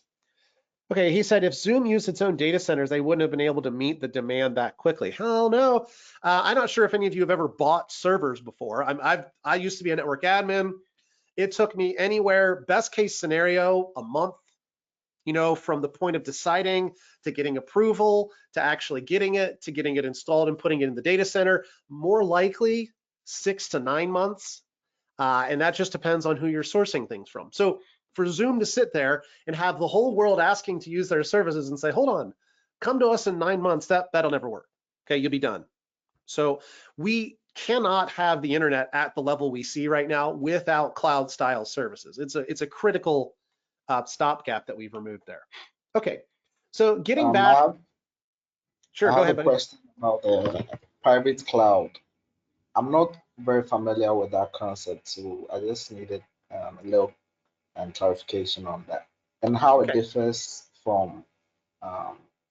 Okay, he said if Zoom used its own data centers, they wouldn't have been able to meet the demand that quickly. Hell no. I'm not sure if any of you have ever bought servers before. I used to be a network admin. It took me anywhere, best case scenario, a month, from the point of deciding to getting approval, to actually getting it, to getting it installed and putting it in the data center, more likely 6 to 9 months. And that just depends on who you're sourcing things from. So for Zoom to sit there and have the whole world asking to use their services and say, hold on, come to us in 9 months, that'll never work. Okay, you'll be done. So we cannot have the internet at the level we see right now without cloud style services. It's a critical stopgap that we've removed there. Okay, so getting back. Sure, go I have ahead, a buddy. question about the private cloud. I'm not very familiar with that concept, so I just needed a little clarification on that and how it Okay. differs from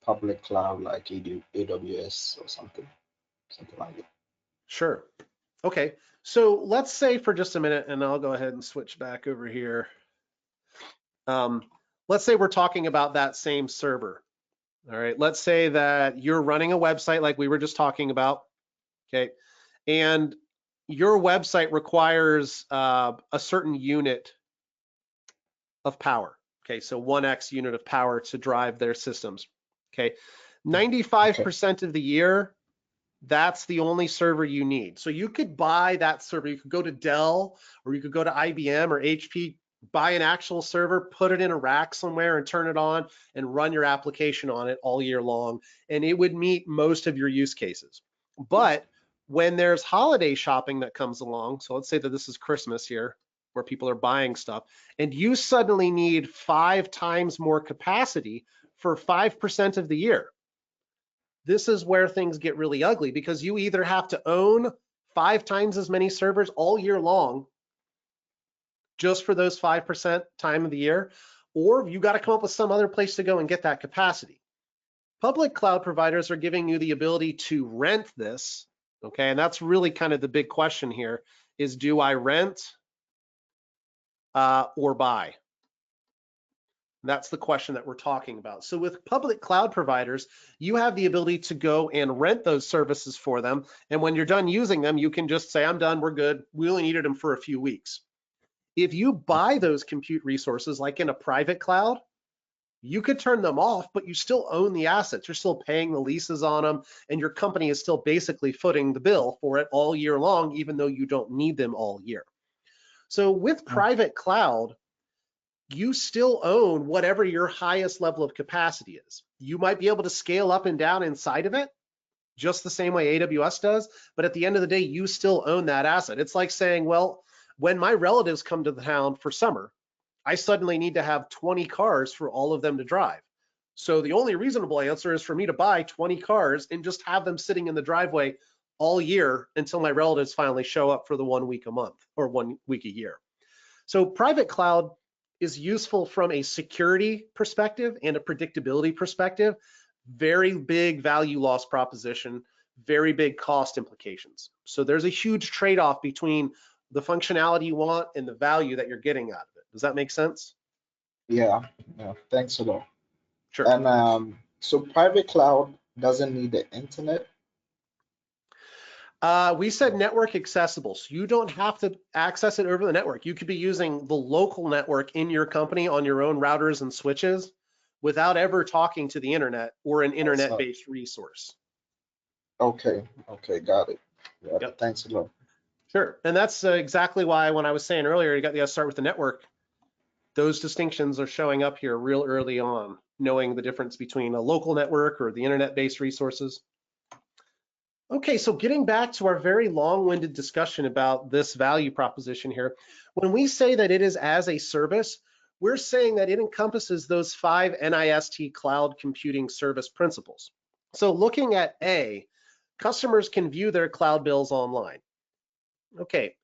public cloud like AWS or something like that. Sure. Okay, so let's say for just a minute, and I'll go ahead and switch back over here. Let's say we're talking about that same server. All right, let's say that you're running a website like we were just talking about, okay, and your website requires a certain unit of power, okay, so 1x unit of power to drive their systems, okay. 95% of the year, that's the only server you need. So you could buy that server, you could go to Dell or you could go to IBM or HP, buy an actual server, put it in a rack somewhere and turn it on and run your application on it all year long. And it would meet most of your use cases. But when there's holiday shopping that comes along, so let's say that this is Christmas here, where people are buying stuff, and you suddenly need 5 times more capacity for 5% of the year. This is where things get really ugly because you either have to own 5 times as many servers all year long just for those 5% time of the year, or you got to come up with some other place to go and get that capacity. Public cloud providers are giving you the ability to rent this, okay? And that's really kind of the big question here is, do I rent or buy? That's the question that we're talking about. So with public cloud providers, you have the ability to go and rent those services for them. And when you're done using them, you can just say, I'm done, we're good. We only needed them for a few weeks. If you buy those compute resources, like in a private cloud, you could turn them off, but you still own the assets. You're still paying the leases on them, and your company is still basically footing the bill for it all year long, even though you don't need them all year. So with private cloud, you still own whatever your highest level of capacity is. You might be able to scale up and down inside of it, just the same way AWS does, but at the end of the day, you still own that asset. It's like saying, well, when my relatives come to the town for summer, I suddenly need to have 20 cars for all of them to drive. So the only reasonable answer is for me to buy 20 cars and just have them sitting in the driveway all year until my relatives finally show up for the 1 week a month or 1 week a year. So private cloud is useful from a security perspective and a predictability perspective. Very big value loss proposition, very big cost implications. So there's a huge trade-off between the functionality you want and the value that you're getting out of it. Does that make sense? Yeah, thanks a lot. Sure. And so private cloud doesn't need the internet? We said network accessible, so you don't have to access it over the network. You could be using the local network in your company on your own routers and switches without ever talking to the internet or an internet-based resource. Okay, got it. Yep. Thanks a lot. Sure, and that's exactly why when I was saying earlier, you got to start with the network. Those distinctions are showing up here real early on. knowing the difference between a local network or the internet-based resources. Okay, so getting back to our very long-winded discussion about this value proposition here, when we say that it is as a service, we're saying that it encompasses those 5 NIST cloud computing service principles. So looking at A, customers can view their cloud bills online. Okay,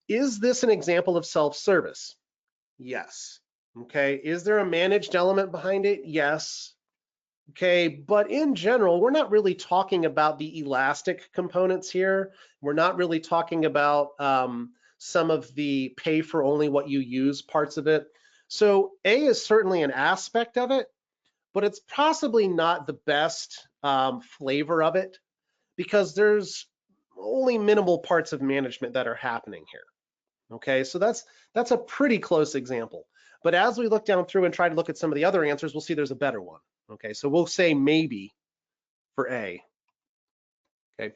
is this an example of self-service? Yes. Okay, is there a managed element behind it? Yes. Okay, but in general, we're not really talking about the elastic components here. We're not really talking about some of the pay for only what you use parts of it. So A is certainly an aspect of it, but it's possibly not the best flavor of it because there's only minimal parts of management that are happening here. Okay, so that's a pretty close example. But as we look down through and try to look at some of the other answers, we'll see there's a better one. Okay, so we'll say maybe for A. Okay,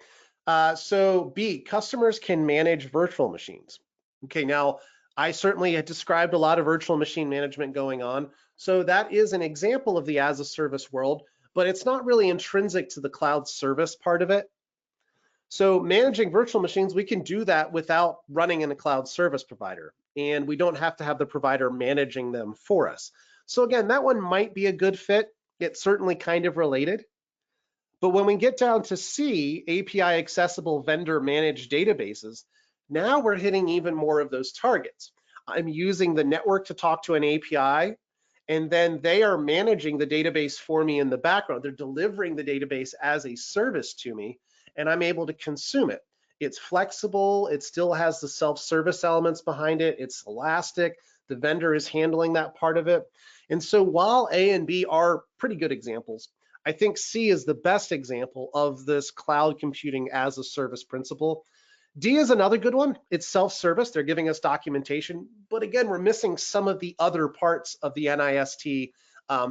so B, customers can manage virtual machines. Okay, now I certainly had described a lot of virtual machine management going on. So that is an example of the as a service world, but it's not really intrinsic to the cloud service part of it. So managing virtual machines, we can do that without running in a cloud service provider, and we don't have to have the provider managing them for us. So again, that one might be a good fit. It's certainly kind of related. But when we get down to C, API accessible vendor managed databases, now we're hitting even more of those targets. I'm using the network to talk to an API, and then they are managing the database for me in the background. They're delivering the database as a service to me, and I'm able to consume it. It's flexible, it still has the self-service elements behind it, it's elastic, the vendor is handling that part of it. And so while A and B are pretty good examples, I think C is the best example of this cloud computing as a service principle. D is another good one. It's self-service, they're giving us documentation, but again, we're missing some of the other parts of the NIST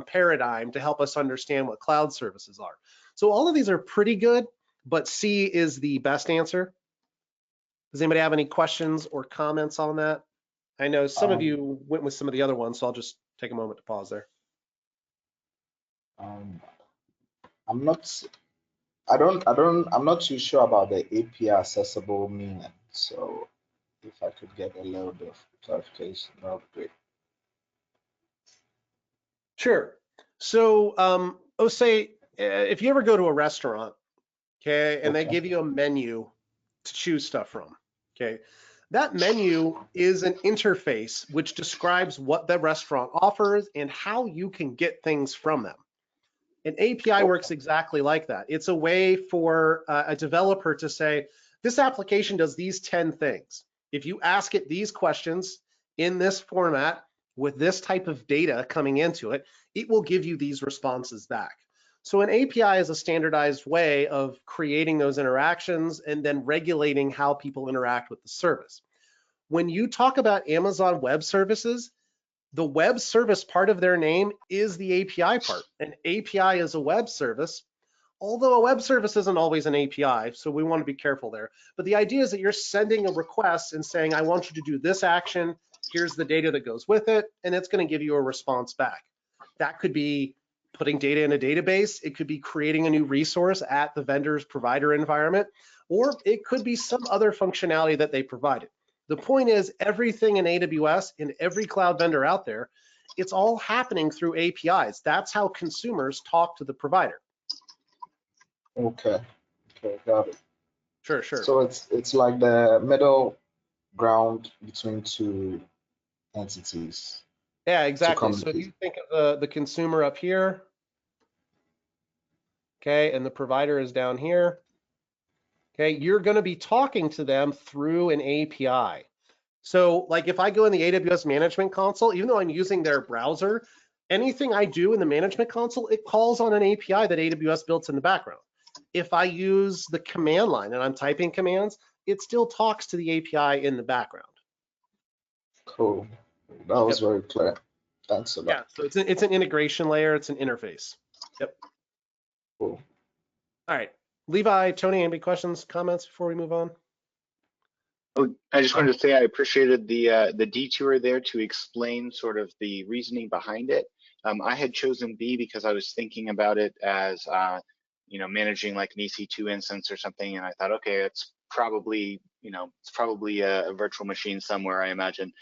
paradigm to help us understand what cloud services are. So all of these are pretty good, but C is the best answer. Does anybody have any questions or comments on that? I know some of you went with some of the other ones, so I'll just take a moment to pause there. I'm not I'm not too sure about the API accessible meaning. So if I could get a little bit of clarification, that would be great. Sure. So say if you ever go to a restaurant, okay, and they give you a menu to choose stuff from, okay, that menu is an interface which describes what the restaurant offers and how you can get things from them. An API works exactly like that. It's a way for a developer to say, this application does these 10 things. If you ask it these questions in this format with this type of data coming into it, it will give you these responses back. So an API is a standardized way of creating those interactions and then regulating how people interact with the service. When you talk about Amazon Web Services, the web service part of their name is the API part. An API is a web service, although a web service isn't always an API, so we want to be careful there. But the idea is that you're sending a request and saying, I want you to do this action, here's the data that goes with it, and it's going to give you a response back. That could be putting data in a database, it could be creating a new resource at the vendor's provider environment, or it could be some other functionality that they provided. The point is, everything in AWS, in every cloud vendor out there, it's all happening through APIs. That's how consumers talk to the provider. Okay, got it. Sure. So it's like the middle ground between two entities. Yeah, exactly. So if you think of the consumer up here, okay, and the provider is down here, okay, you're going to be talking to them through an API. So like if I go in the AWS management console, even though I'm using their browser, anything I do in the management console, it calls on an API that AWS built in the background. If I use the command line and I'm typing commands, it still talks to the API in the background. Cool. That was very clear. Thanks a lot. Yeah, so it's an integration layer, it's an interface. Yep. Cool. All right. Levi, Tony, any questions, comments before we move on? Oh, I just wanted to say I appreciated the detour there to explain sort of the reasoning behind it. I had chosen B because I was thinking about it as managing like an EC2 instance or something, and I thought, okay, it's probably it's probably a virtual machine somewhere, I imagine.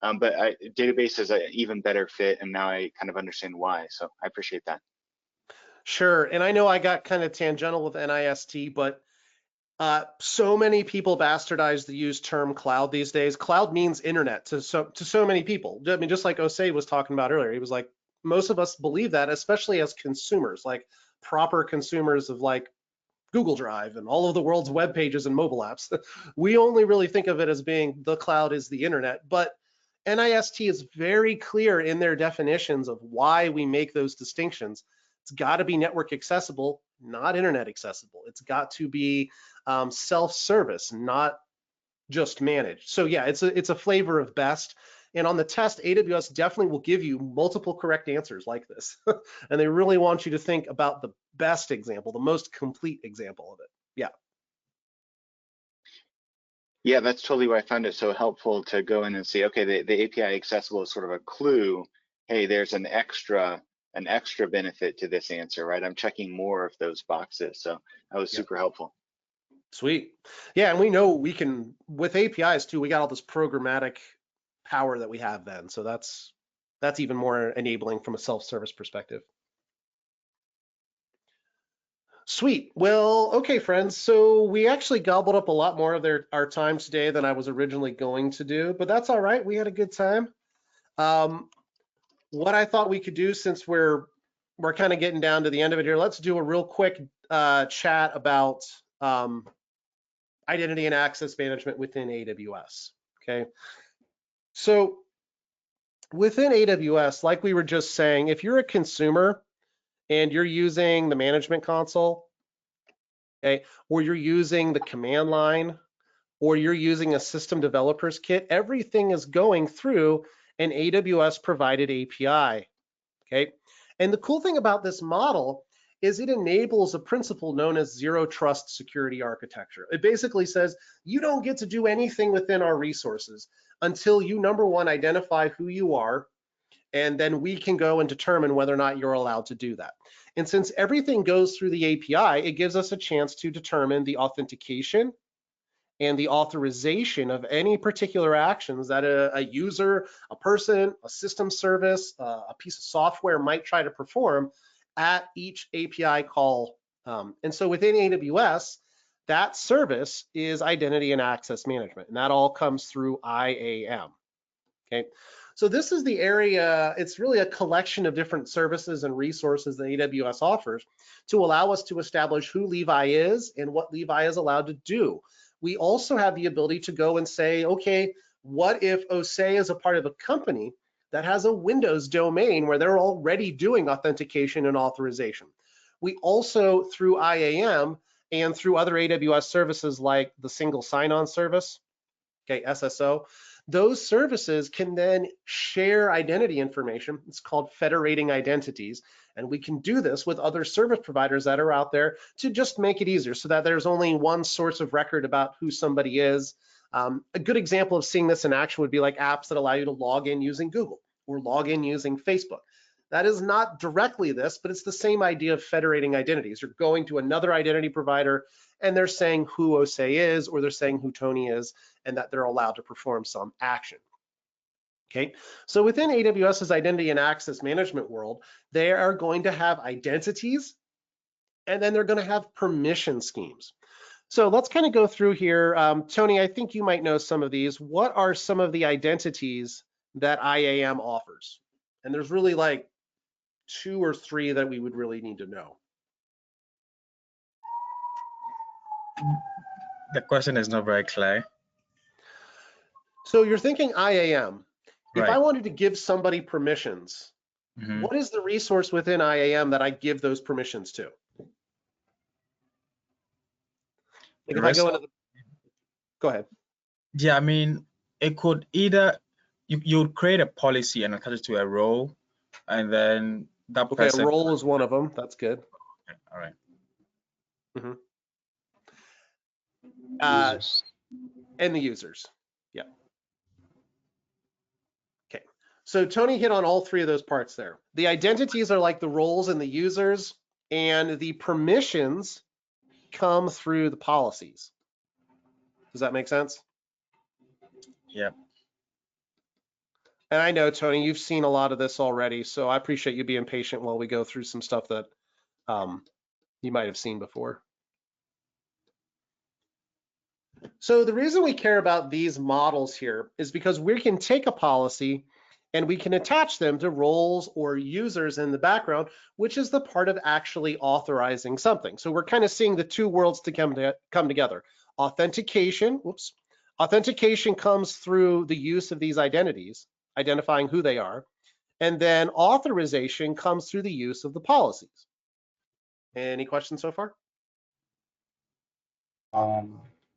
But database is an even better fit, and now I kind of understand why. So I appreciate that. Sure, and I know I got kind of tangential with NIST, but so many people bastardize the use term cloud these days. Cloud means internet to so many people. I mean, just like Osei was talking about earlier, he was like, most of us believe that, especially as consumers, like proper consumers of like Google Drive and all of the world's web pages and mobile apps. We only really think of it as being the cloud is the internet, but NIST is very clear in their definitions of why we make those distinctions. It's got to be network accessible, not internet accessible. It's got to be self-service, not just managed. So yeah, it's a flavor of best. And on the test, AWS definitely will give you multiple correct answers like this. And they really want you to think about the best example, the most complete example of it. Yeah. Yeah, that's totally why I found it so helpful to go in and see, okay, the API accessible is sort of a clue. Hey, there's an extra benefit to this answer, right? I'm checking more of those boxes. So that was super helpful. Sweet. Yeah, and we know we can, with APIs too, we got all this programmatic power that we have then. So that's even more enabling from a self-service perspective. Sweet. Well, okay, friends. So we actually gobbled up a lot more of our time today than I was originally going to do, but that's all right. We had a good time. What I thought we could do, since we're kind of getting down to the end of it here, let's do a real quick chat about identity and access management within AWS. Okay. So within AWS, like we were just saying, if you're a consumer and you're using the management console, okay, or you're using the command line, or you're using a system developers kit, everything is going through an AWS provided API, okay? And the cool thing about this model is it enables a principle known as zero trust security architecture. It basically says you don't get to do anything within our resources until you, number one, identify who you are, and then we can go and determine whether or not you're allowed to do that. And since everything goes through the API, it gives us a chance to determine the authentication and the authorization of any particular actions that a user, a person, a system service, a piece of software might try to perform at each API call. And so within AWS, that service is identity and access management, and that all comes through IAM. Okay, so this is the area, it's really a collection of different services and resources that AWS offers to allow us to establish who Levi is and what Levi is allowed to do. We also have the ability to go and say, okay, what if Osei is a part of a company that has a Windows domain where they're already doing authentication and authorization? We also, through IAM and through other AWS services like the single sign-on service, okay, SSO, those services can then share identity information. It's called federating identities. And we can do this with other service providers that are out there to just make it easier so that there's only one source of record about who somebody is. A good example of seeing this in action would be like apps that allow you to log in using Google or log in using Facebook. That is not directly this, but it's the same idea of federating identities. You're going to another identity provider and they're saying who Osei is, or they're saying who Tony is, and that they're allowed to perform some action. Okay, so within AWS's identity and access management world, they are going to have identities, and then they're going to have permission schemes. So let's kind of go through here. Tony, I think you might know some of these. What are some of the identities that IAM offers? And there's really like 2 or 3 that we would really need to know. The question is not very clear. So you're thinking IAM. If Right. I wanted to give somebody permissions, what is the resource within IAM that I give those permissions to? Like if I go into the, go ahead. Yeah, I mean, it could either, you would create a policy and attach it to a role, and then that Okay, person. a role is one of them. That's good. Okay, all right. Mm-hmm. Users. and the users. Yeah. Okay. So Tony hit on all three of those parts there. The identities are like the roles and the users, and the permissions come through the policies. Does that make sense? Yep. And I know, Tony, you've seen a lot of this already, so I appreciate you being patient while we go through some stuff that you might have seen before. So the reason we care about these models here is because we can take a policy and we can attach them to roles or users in the background, which is the part of actually authorizing something. So we're kind of seeing the two worlds to come together. Authentication comes through the use of these identities, identifying who they are, and then authorization comes through the use of the policies. Any questions so far?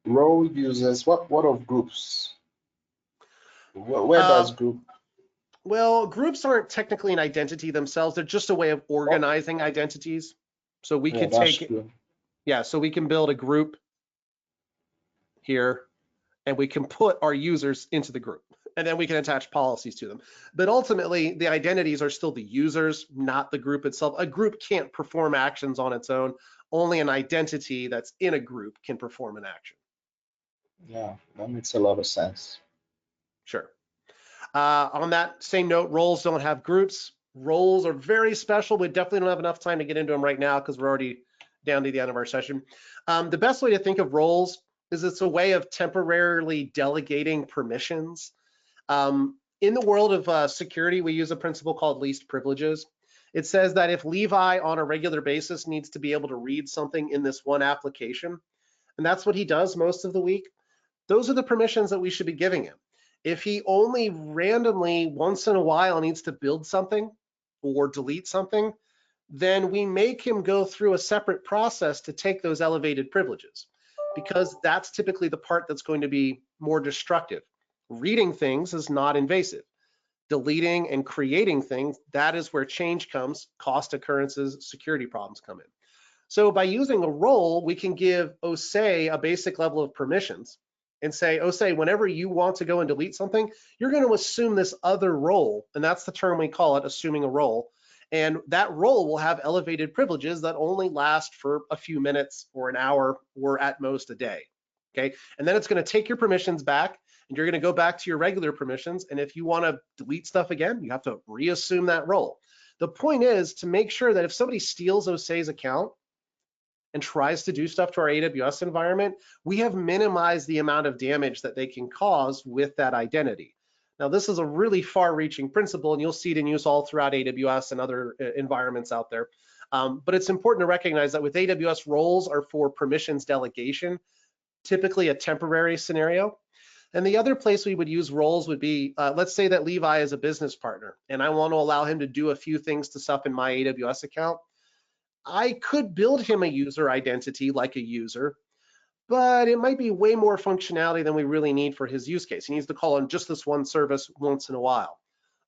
Role users, what of groups? Where does group? Well, groups aren't technically an identity themselves. They're just a way of organizing identities. So we could take, so we can build a group here and we can put our users into the group and then we can attach policies to them. But ultimately, the identities are still the users, not the group itself. A group can't perform actions on its own. Only an identity that's in a group can perform an action. Yeah, that makes a lot of sense. Sure. On that same note, roles don't have groups. Roles are very special. We definitely don't have enough time to get into them right now because we're already down to the end of our session. The best way to think of roles is it's a way of temporarily delegating permissions. In the world of security, we use a principle called least privileges. It says that if Levi on a regular basis needs to be able to read something in this one application, and that's what he does most of the week, those are the permissions that we should be giving him. If he only randomly once in a while needs to build something or delete something, then we make him go through a separate process to take those elevated privileges, because that's typically the part that's going to be more destructive. Reading things is not invasive. Deleting and creating things, that is where change comes, cost occurrences, security problems come in. So by using a role, we can give OSE a basic level of permissions and say, OSE, whenever you want to go and delete something, you're going to assume this other role, and that's the term we call it, assuming a role. And that role will have elevated privileges that only last for a few minutes or an hour or at most a day. Okay, and then it's going to take your permissions back and you're going to go back to your regular permissions. And if you want to delete stuff again, you have to reassume that role. The point is to make sure that if somebody steals OSE's account and tries to do stuff to our AWS environment, we have minimized the amount of damage that they can cause with that identity. Now, this is a really far-reaching principle, and you'll see it in use all throughout AWS and other environments out there. But it's important to recognize that with AWS, roles are for permissions delegation, typically a temporary scenario. And the other place we would use roles would be, let's say that Levi is a business partner, and I want to allow him to do a few things to stuff in my AWS account. I could build him a user identity like a user, but it might be way more functionality than we really need for his use case. He needs to call on just this one service once in a while.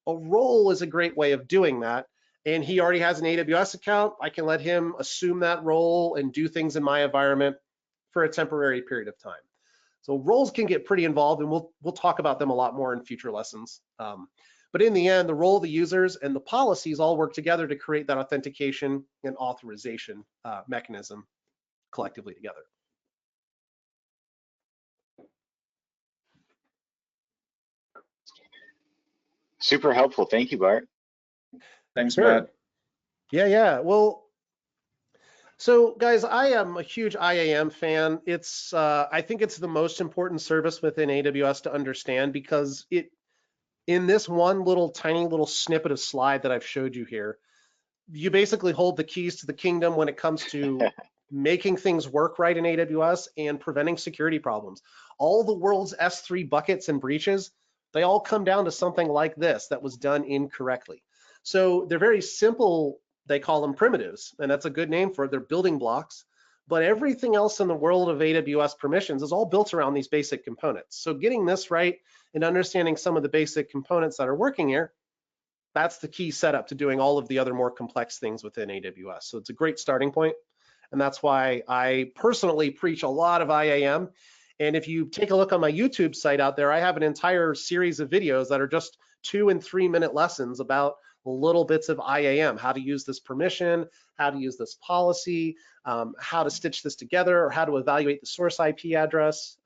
A role is a great way of doing that. And he already has an AWS account. I can let him assume that role and do things in my environment for a temporary period of time. So roles can get pretty involved, and we'll talk about them a lot more in future lessons. But in the end, the role of the users and the policies all work together to create that authentication and authorization mechanism collectively together. Super helpful. Thank you, Bart. Thanks, Sure. Bart. Yeah. Well, so guys, I am a huge IAM fan. It's I think it's the most important service within AWS to understand, because it, in this one little tiny little snippet of slide that I've showed you here, you basically hold the keys to the kingdom when it comes to making things work right in AWS and preventing security problems. All the world's S3 buckets and breaches, they all come down to something like this that was done incorrectly. So they're very simple. They call them primitives, and that's a good name for it. They're building blocks. But everything else in the world of AWS permissions is all built around these basic components. So getting this right and understanding some of the basic components that are working here, that's the key setup to doing all of the other more complex things within AWS. So it's a great starting point. And that's why I personally preach a lot of IAM. And if you take a look on my YouTube site out there, I have an entire series of videos that are just 2 and 3 minute lessons about little bits of IAM, how to use this permission, how to use this policy, how to stitch this together, or how to evaluate the source IP address.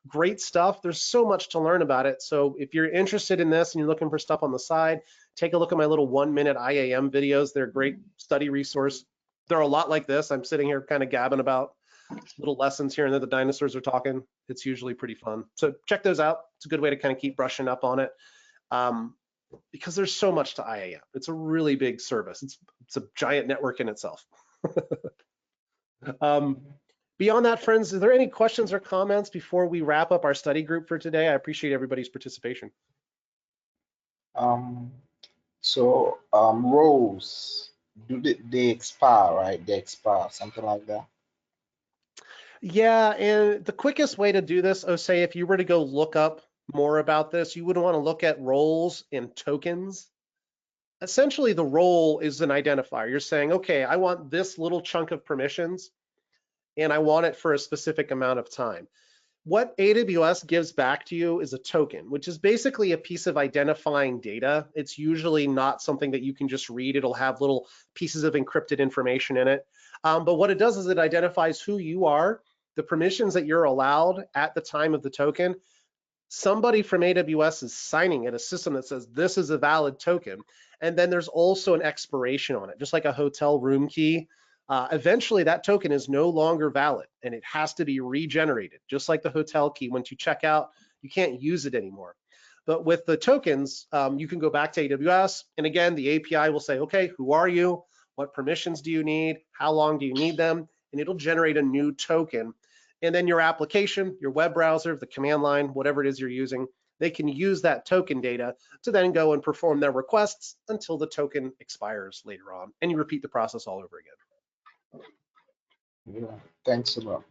Great stuff. There's so much to learn about it. So if you're interested in this and you're looking for stuff on the side, take a look at my little 1 minute IAM videos. They're a great study resource. They're a lot like this. I'm sitting here kind of gabbing about little lessons here and there. The dinosaurs are talking. It's usually pretty fun. So check those out. It's a good way to kind of keep brushing up on it. Because there's so much to IAM. It's a really big service. It's a giant network in itself. Beyond that, friends, is there any questions or comments before we wrap up our study group for today? I appreciate everybody's participation. Roles, they expire, right? They expire, something like that. Yeah, and the quickest way to do this, say if you were to go look up more about this, you would want to look at roles and tokens. Essentially, the role is an identifier. You're saying, okay, I want this little chunk of permissions, and I want it for a specific amount of time. What AWS gives back to you is a token, which is basically a piece of identifying data. It's usually not something that you can just read. It'll have little pieces of encrypted information in it. But what it does is it identifies who you are, the permissions that you're allowed at the time of the token. Somebody from AWS is signing it, a system that says this is a valid token. And then there's also an expiration on it, just like a hotel room key. Eventually that token is no longer valid and it has to be regenerated, just like the hotel key. Once you check out, you can't use it anymore. But with the tokens, you can go back to AWS, and again, the API will say, okay, who are you? What permissions do you need? How long do you need them? And it'll generate a new token. And then your application, your web browser, the command line, whatever it is you're using, they can use that token data to then go and perform their requests until the token expires later on. And you repeat the process all over again. Yeah, thanks a lot.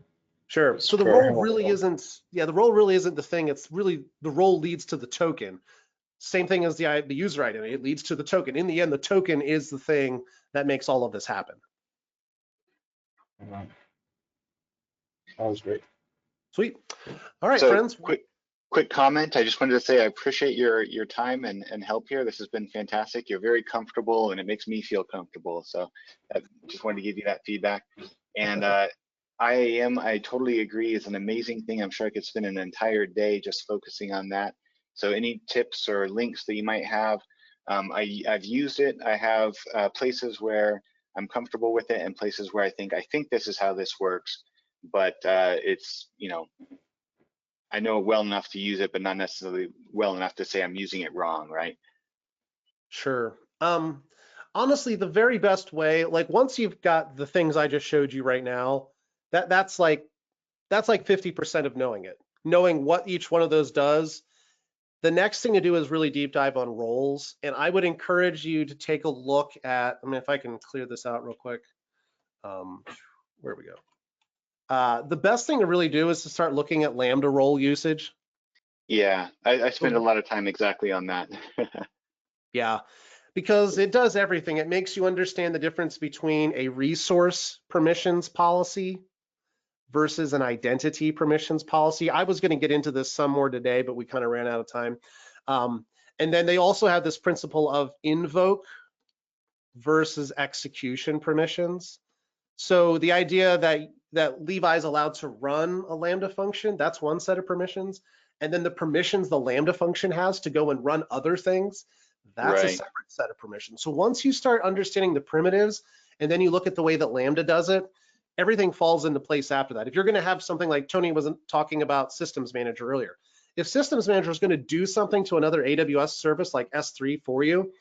Sure. So the role really isn't, the role really isn't the thing. It's really the role leads to the token. Same thing as the user identity. It leads to the token. In the end, the token is the thing that makes all of this happen. That was great. Sweet. All right, So friends. Quick comment. I just wanted to say I appreciate your time and help here. This has been fantastic. You're very comfortable and it makes me feel comfortable. So I just wanted to give you that feedback. And IAM, I totally agree, is an amazing thing. I'm sure I could spend an entire day just focusing on that. So any tips or links that you might have, I've used it. I have places where I'm comfortable with it and places where I think this is how this works. But it's, I know well enough to use it, but not necessarily well enough to say I'm using it wrong, right? Sure. Honestly, the very best way, like once you've got the things I just showed you right now, that's like 50% of knowing it. Knowing what each one of those does. The next thing to do is really deep dive on roles. And I would encourage you to take a look at, if I can clear this out real quick. Where we go. The best thing to really do is to start looking at Lambda role usage. Yeah, I spend a lot of time exactly on that. Yeah, because it does everything. It makes you understand the difference between a resource permissions policy versus an identity permissions policy. I was going to get into this some more today, but we kind of ran out of time. And then they also have this principle of invoke versus execution permissions. So the idea that Levi's allowed to run a Lambda function, that's one set of permissions. And then the permissions the Lambda function has to go and run other things, that's a separate set of permissions. So once you start understanding the primitives, and then you look at the way that Lambda does it, everything falls into place after that. If you're going to have something like Tony was talking about Systems Manager earlier, if Systems Manager is going to do something to another AWS service like S3 for you,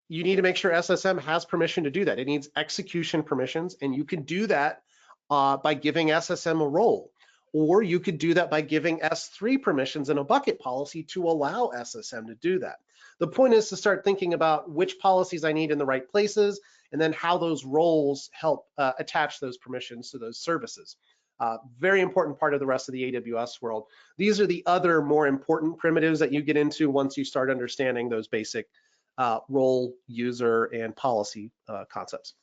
you need to make sure SSM has permission to do that. It needs execution permissions, and you can do that by giving SSM a role. Or you could do that by giving S3 permissions in a bucket policy to allow SSM to do that. The point is to start thinking about which policies I need in the right places, and then how those roles help attach those permissions to those services. Very important part of the rest of the AWS world. These are the other more important primitives that you get into once you start understanding those basic role, user, and policy concepts.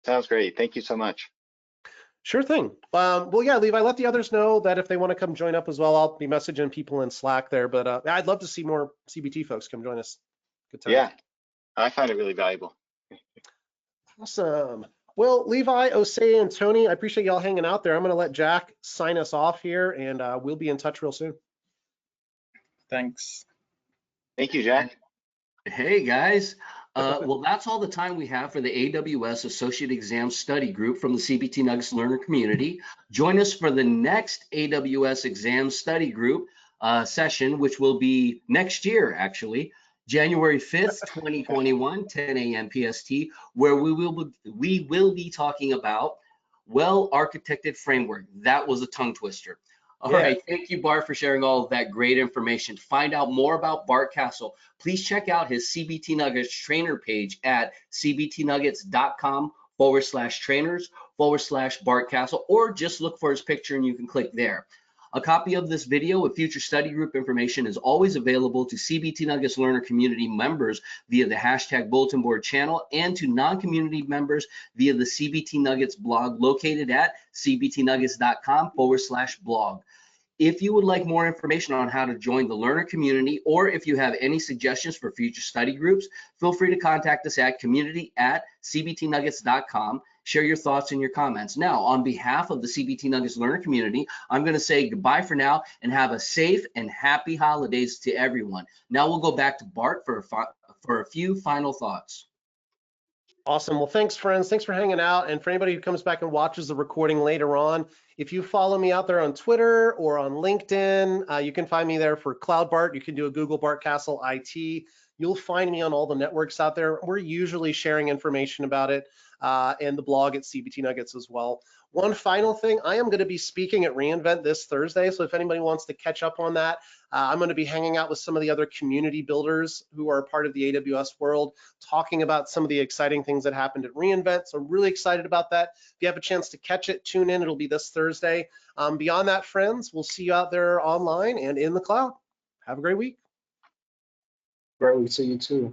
Sounds great. Thank you so much. Sure thing. Well, yeah, Levi, let the others know that if they want to come join up as well, I'll be messaging people in Slack there. But I'd love to see more CBT folks come join us. Good time. Yeah, I find it really valuable. Awesome. Well, Levi, Osei, and Tony, I appreciate y'all hanging out there. I'm going to let Jack sign us off here, and we'll be in touch real soon. Thanks. Thank you, Jack. Hey guys, well that's all the time we have for the AWS Associate Exam Study Group from the CBT Nuggets Learner Community. Join us for the next AWS Exam Study Group session, which will be next year actually, January 5th, 2021, 10 a.m. PST, where we will be talking about well-architected framework. That was a tongue twister. All right, thank you, Bart, for sharing all of that great information. To find out more about Bart Castle, please check out his CBT Nuggets trainer page at cbtnuggets.com/trainers/Bart Castle, or just look for his picture and you can click there. A copy of this video with future study group information is always available to CBT Nuggets Learner Community members via the hashtag bulletin board channel, and to non-community members via the CBT Nuggets blog located at cbtnuggets.com/blog. If you would like more information on how to join the learner community, or if you have any suggestions for future study groups, feel free to contact us at community@cbtnuggets.com. Share your thoughts and your comments. Now, on behalf of the CBT Nuggets learner community, I'm going to say goodbye for now and have a safe and happy holidays to everyone. Now we'll go back to Bart for a few final thoughts. Awesome. Well, thanks, friends. Thanks for hanging out. And for anybody who comes back and watches the recording later on, if you follow me out there on Twitter or on LinkedIn, you can find me there for Cloud Bart. You can do a Google Bart Castle IT. You'll find me on all the networks out there. We're usually sharing information about it, and the blog at CBT Nuggets as well. One final thing, I am going to be speaking at reInvent this Thursday. So if anybody wants to catch up on that, I'm going to be hanging out with some of the other community builders who are part of the AWS world, talking about some of the exciting things that happened at reInvent. So I'm really excited about that. If you have a chance to catch it, tune in. It'll be this Thursday. Beyond that, friends, we'll see you out there online and in the cloud. Have a great week. Great week to you too.